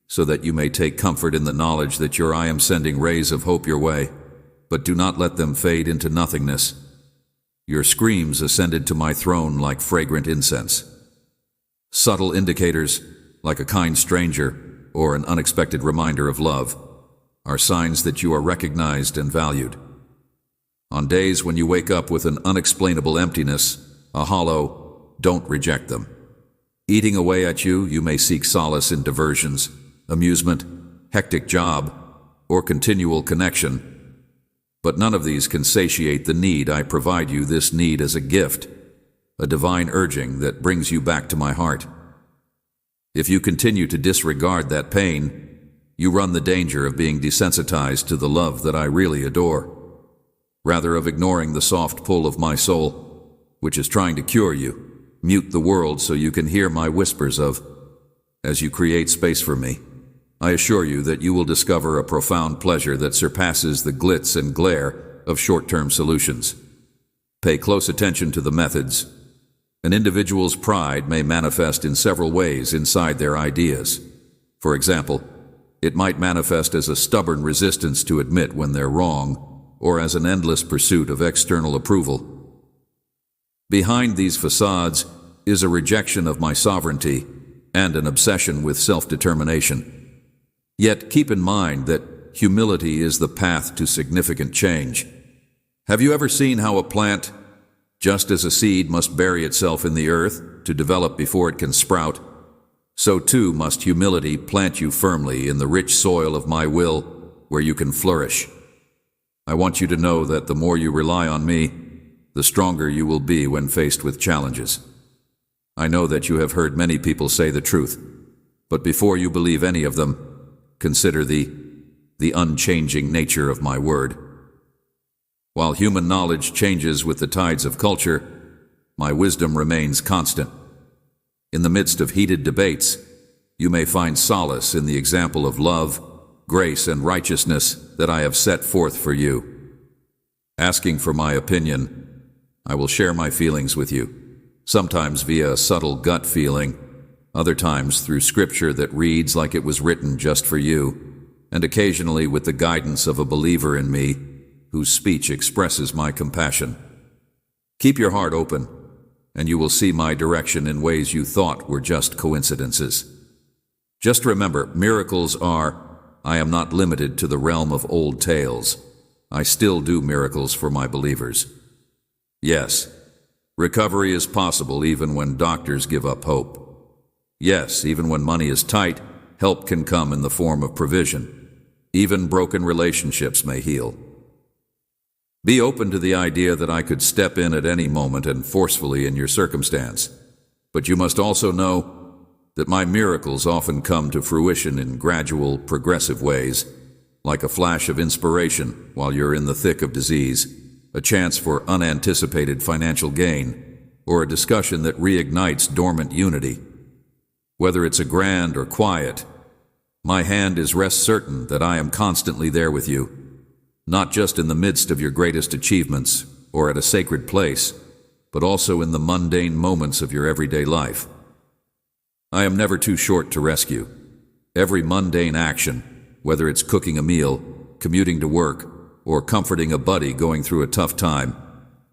so that you may take comfort in the knowledge that I am sending rays of hope your way, but do not let them fade into nothingness. Your screams ascended to my throne like fragrant incense. Subtle indicators, like a kind stranger or an unexpected reminder of love, are signs that you are recognized and valued. On days when you wake up with an unexplainable emptiness, a hollow, don't reject them. Eating away at you, you may seek solace in diversions, amusement, hectic job, or continual connection. But none of these can satiate the need I provide you. This need as a gift, a divine urging that brings you back to my heart. If you continue to disregard that pain, you run the danger of being desensitized to the love that I really adore, rather of ignoring the soft pull of my soul, which is trying to cure you. Mute the world so you can hear my whispers of, as you create space for me, I assure you that you will discover a profound pleasure that surpasses the glitz and glare of short-term solutions. Pay close attention to the methods. An individual's pride may manifest in several ways inside their ideas. For example, it might manifest as a stubborn resistance to admit when they're wrong, or as an endless pursuit of external approval. Behind these facades is a rejection of my sovereignty and an obsession with self-determination. Yet keep in mind that humility is the path to significant change. Have you ever seen how a plant, just as a seed must bury itself in the earth to develop before it can sprout, so too must humility plant you firmly in the rich soil of my will where you can flourish. I want you to know that the more you rely on me, the stronger you will be when faced with challenges. I know that you have heard many people say the truth, but before you believe any of them, consider the unchanging nature of my word. While human knowledge changes with the tides of culture, my wisdom remains constant. In the midst of heated debates, you may find solace in the example of love, grace, and righteousness that I have set forth for you. Asking for my opinion, I will share my feelings with you, sometimes via a subtle gut feeling, other times through scripture that reads like it was written just for you, and occasionally with the guidance of a believer in me whose speech expresses my compassion. Keep your heart open, and you will see my direction in ways you thought were just coincidences. Just remember, I am not limited to the realm of old tales. I still do miracles for my believers. Yes, recovery is possible even when doctors give up hope. Yes, even when money is tight, help can come in the form of provision. Even broken relationships may heal. Be open to the idea that I could step in at any moment and forcefully in your circumstance. But you must also know that my miracles often come to fruition in gradual, progressive ways, like a flash of inspiration while you're in the thick of disease, a chance for unanticipated financial gain, or a discussion that reignites dormant unity. Whether it's a grand or quiet, my hand is rest certain that I am constantly there with you, not just in the midst of your greatest achievements or at a sacred place, but also in the mundane moments of your everyday life. I am never too short to rescue. Every mundane action, whether it's cooking a meal, commuting to work, or comforting a buddy going through a tough time,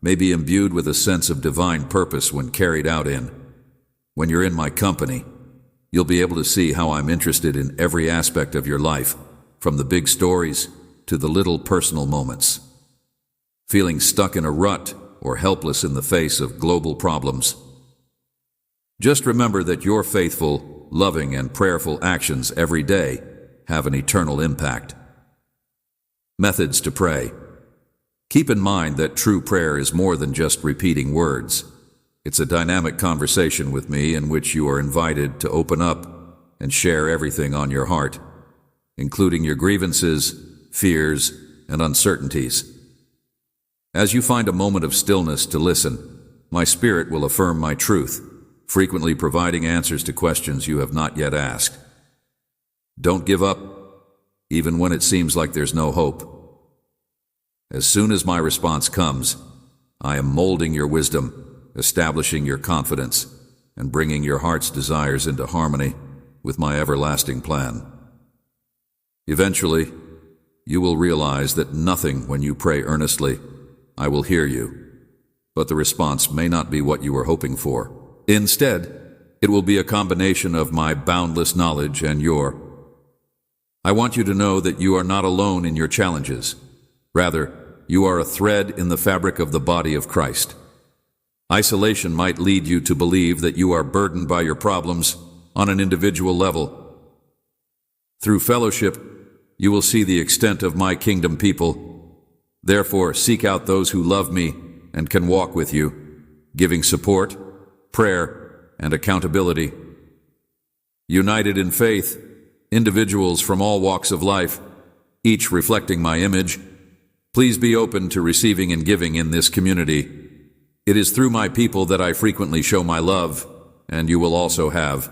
may be imbued with a sense of divine purpose when carried out in. When you're in my company, you'll be able to see how I'm interested in every aspect of your life, from the big stories to the little personal moments. Feeling stuck in a rut or helpless in the face of global problems? Just remember that your faithful, loving, and prayerful actions every day have an eternal impact. Methods to pray. Keep in mind that true prayer is more than just repeating words. It's a dynamic conversation with me in which you are invited to open up and share everything on your heart, including your grievances, fears, and uncertainties. As you find a moment of stillness to listen, my spirit will affirm my truth, frequently providing answers to questions you have not yet asked. Don't give up, even when it seems like there's no hope. As soon as my response comes, I am molding your wisdom, establishing your confidence, and bringing your heart's desires into harmony with my everlasting plan. Eventually, you will realize that nothing when you pray earnestly, I will hear you, but the response may not be what you were hoping for. Instead, it will be a combination of my boundless knowledge and your. I want you to know that you are not alone in your challenges. Rather, you are a thread in the fabric of the body of Christ. Isolation might lead you to believe that you are burdened by your problems on an individual level. Through fellowship, you will see the extent of my kingdom people. Therefore, seek out those who love me and can walk with you, giving support, prayer, and accountability. United in faith, individuals from all walks of life, each reflecting my image, please be open to receiving and giving in this community. It is through my people that I frequently show my love, and you will also have.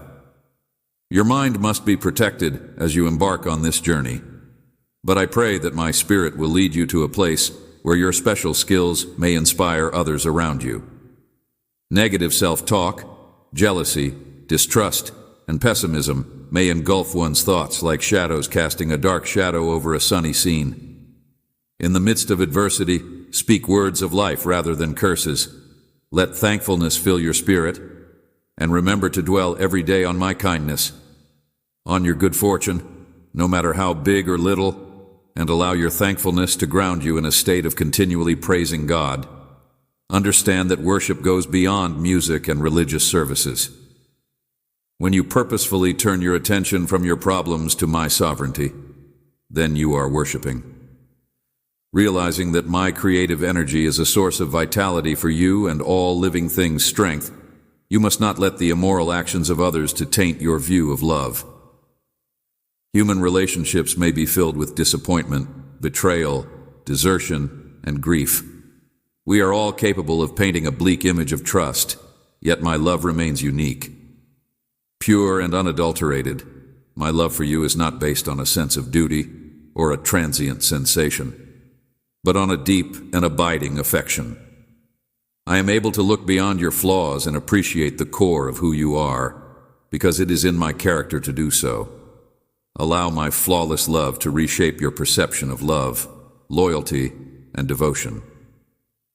Your mind must be protected as you embark on this journey, but I pray that my spirit will lead you to a place where your special skills may inspire others around you. Negative self-talk, jealousy, distrust, and pessimism may engulf one's thoughts like shadows casting a dark shadow over a sunny scene. In the midst of adversity, speak words of life rather than curses. Let thankfulness fill your spirit, and remember to dwell every day on my kindness, on your good fortune, no matter how big or little, and allow your thankfulness to ground you in a state of continually praising God. Understand that worship goes beyond music and religious services. When you purposefully turn your attention from your problems to my sovereignty, then you are worshiping. Realizing that my creative energy is a source of vitality for you and all living things' strength, you must not let the immoral actions of others to taint your view of love. Human relationships may be filled with disappointment, betrayal, desertion, and grief. We are all capable of painting a bleak image of trust, yet my love remains unique. Pure and unadulterated, my love for you is not based on a sense of duty or a transient sensation, but on a deep and abiding affection. I am able to look beyond your flaws and appreciate the core of who you are, because it is in my character to do so. Allow my flawless love to reshape your perception of love, loyalty, and devotion.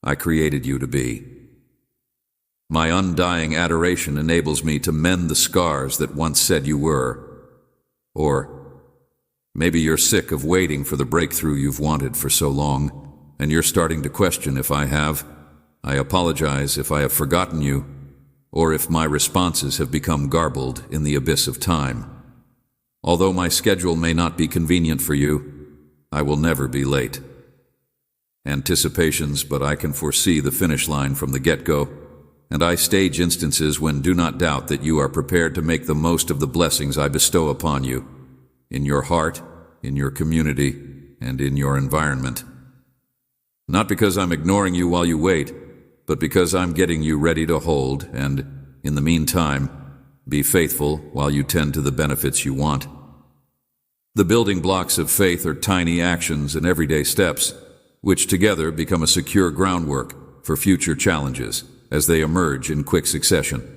I created you to be. My undying adoration enables me to mend the scars that once said you were. Or maybe you're sick of waiting for the breakthrough you've wanted for so long, and you're starting to question if I have. I apologize if I have forgotten you, or if my responses have become garbled in the abyss of time. Although my schedule may not be convenient for you, I will never be late. Anticipations, but I can foresee the finish line from the get-go, and I stage instances when do not doubt that you are prepared to make the most of the blessings I bestow upon you, in your heart, in your community, and in your environment. Not because I'm ignoring you while you wait, but because I'm getting you ready to hold and, in the meantime, be faithful while you tend to the benefits you want. The building blocks of faith are tiny actions and everyday steps, which together become a secure groundwork for future challenges as they emerge in quick succession.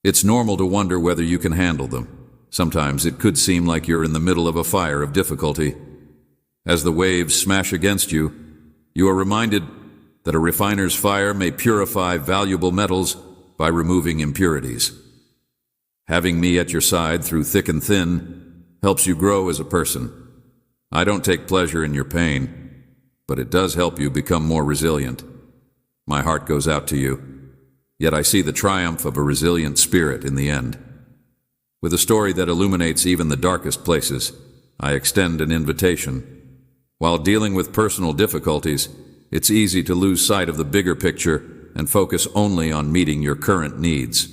It's normal to wonder whether you can handle them. Sometimes it could seem like you're in the middle of a fire of difficulty. As the waves smash against you, you are reminded that a refiner's fire may purify valuable metals by removing impurities. Having me at your side through thick and thin helps you grow as a person. I don't take pleasure in your pain, but it does help you become more resilient. My heart goes out to you, yet I see the triumph of a resilient spirit in the end. With a story that illuminates even the darkest places, I extend an invitation. While dealing with personal difficulties, it's easy to lose sight of the bigger picture and focus only on meeting your current needs.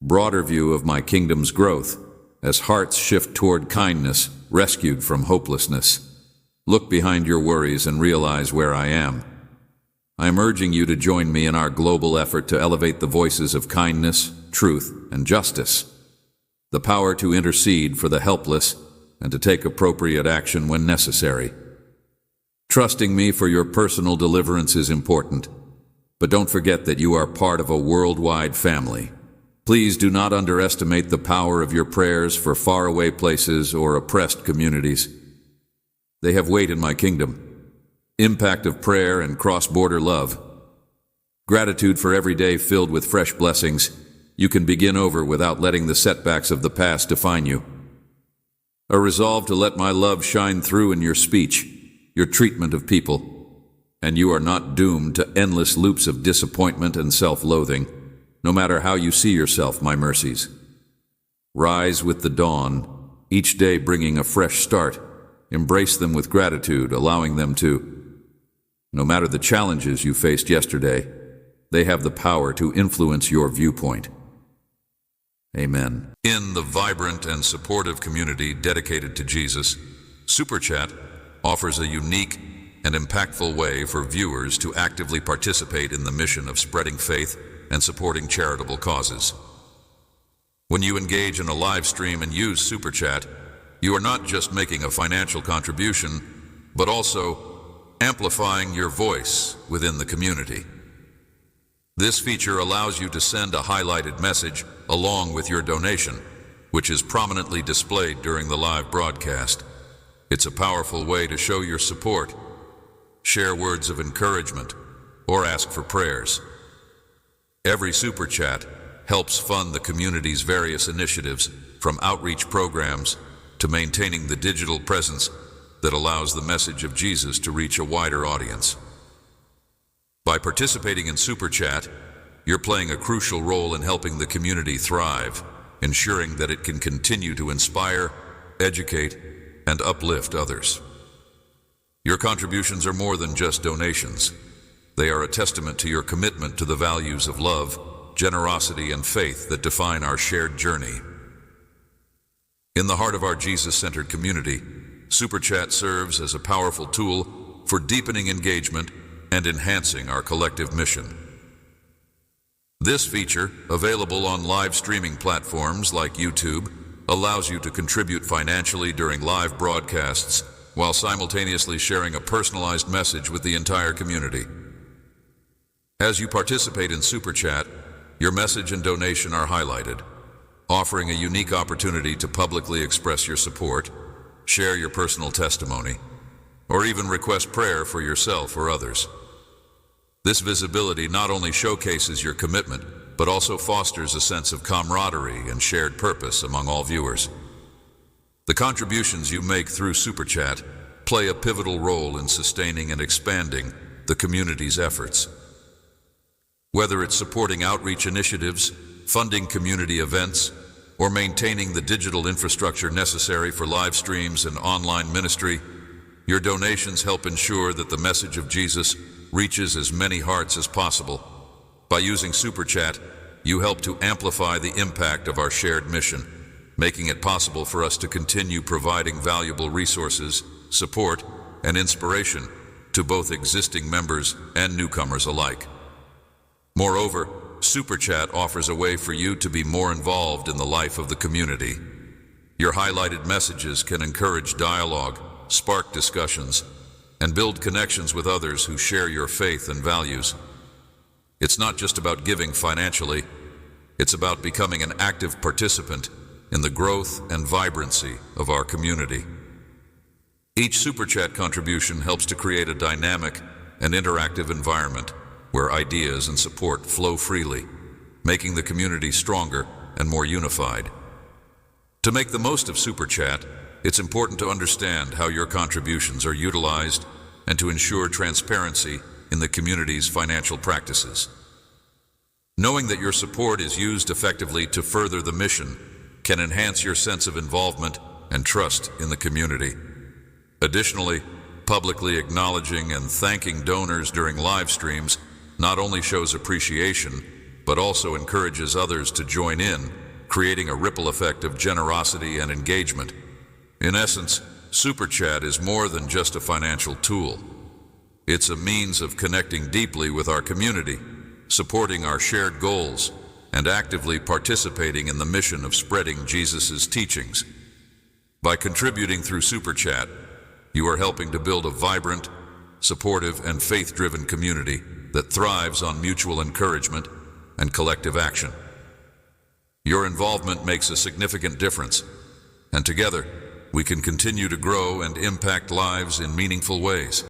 Broader view of my kingdom's growth, as hearts shift toward kindness, rescued from hopelessness. Look behind your worries and realize where I am. I am urging you to join me in our global effort to elevate the voices of kindness, truth, and justice. The power to intercede for the helpless and to take appropriate action when necessary. Trusting me for your personal deliverance is important, but don't forget that you are part of a worldwide family. Please do not underestimate the power of your prayers for faraway places or oppressed communities. They have weight in my kingdom. Impact of prayer and cross-border love. Gratitude for every day filled with fresh blessings, you can begin over without letting the setbacks of the past define you. A resolve to let my love shine through in your speech, your treatment of people, and you are not doomed to endless loops of disappointment and self-loathing, no matter how you see yourself, my mercies. Rise with the dawn, each day bringing a fresh start. Embrace them with gratitude, allowing them to. No matter the challenges you faced yesterday, they have the power to influence your viewpoint. Amen. In the vibrant and supportive community dedicated to Jesus, Super Chat offers a unique and impactful way for viewers to actively participate in the mission of spreading faith and supporting charitable causes. When you engage in a live stream and use Super Chat, you are not just making a financial contribution, but also amplifying your voice within the community. This feature allows you to send a highlighted message along with your donation, which is prominently displayed during the live broadcast. It's a powerful way to show your support, share words of encouragement, or ask for prayers. Every Super Chat helps fund the community's various initiatives, from outreach programs to maintaining the digital presence that allows the message of Jesus to reach a wider audience. By participating in Super Chat, you're playing a crucial role in helping the community thrive, ensuring that it can continue to inspire, educate, and uplift others. Your contributions are more than just donations. They are a testament to your commitment to the values of love, generosity, and faith that define our shared journey. In the heart of our Jesus-centered community, Super Chat serves as a powerful tool for deepening engagement and enhancing our collective mission. This feature, available on live streaming platforms like YouTube, allows you to contribute financially during live broadcasts while simultaneously sharing a personalized message with the entire community. As you participate in Super Chat, your message and donation are highlighted, offering a unique opportunity to publicly express your support, share your personal testimony, or even request prayer for yourself or others. This visibility not only showcases your commitment, but also fosters a sense of camaraderie and shared purpose among all viewers. The contributions you make through Super Chat play a pivotal role in sustaining and expanding the community's efforts. Whether it's supporting outreach initiatives, funding community events, or maintaining the digital infrastructure necessary for live streams and online ministry, your donations help ensure that the message of Jesus reaches as many hearts as possible. By using Super Chat, you help to amplify the impact of our shared mission, making it possible for us to continue providing valuable resources, support, and inspiration to both existing members and newcomers alike. Moreover, Super Chat offers a way for you to be more involved in the life of the community. Your highlighted messages can encourage dialogue, spark discussions, and build connections with others who share your faith and values. It's not just about giving financially, it's about becoming an active participant in the growth and vibrancy of our community. Each Super Chat contribution helps to create a dynamic and interactive environment where ideas and support flow freely, making the community stronger and more unified. To make the most of Super Chat, it's important to understand how your contributions are utilized and to ensure transparency in the community's financial practices. Knowing that your support is used effectively to further the mission can enhance your sense of involvement and trust in the community. Additionally, publicly acknowledging and thanking donors during live streams not only shows appreciation, but also encourages others to join in, creating a ripple effect of generosity and engagement. In essence, Super Chat is more than just a financial tool. It's a means of connecting deeply with our community, supporting our shared goals, and actively participating in the mission of spreading Jesus' teachings. By contributing through Super Chat, you are helping to build a vibrant, supportive, and faith-driven community that thrives on mutual encouragement and collective action. Your involvement makes a significant difference, and together, we can continue to grow and impact lives in meaningful ways.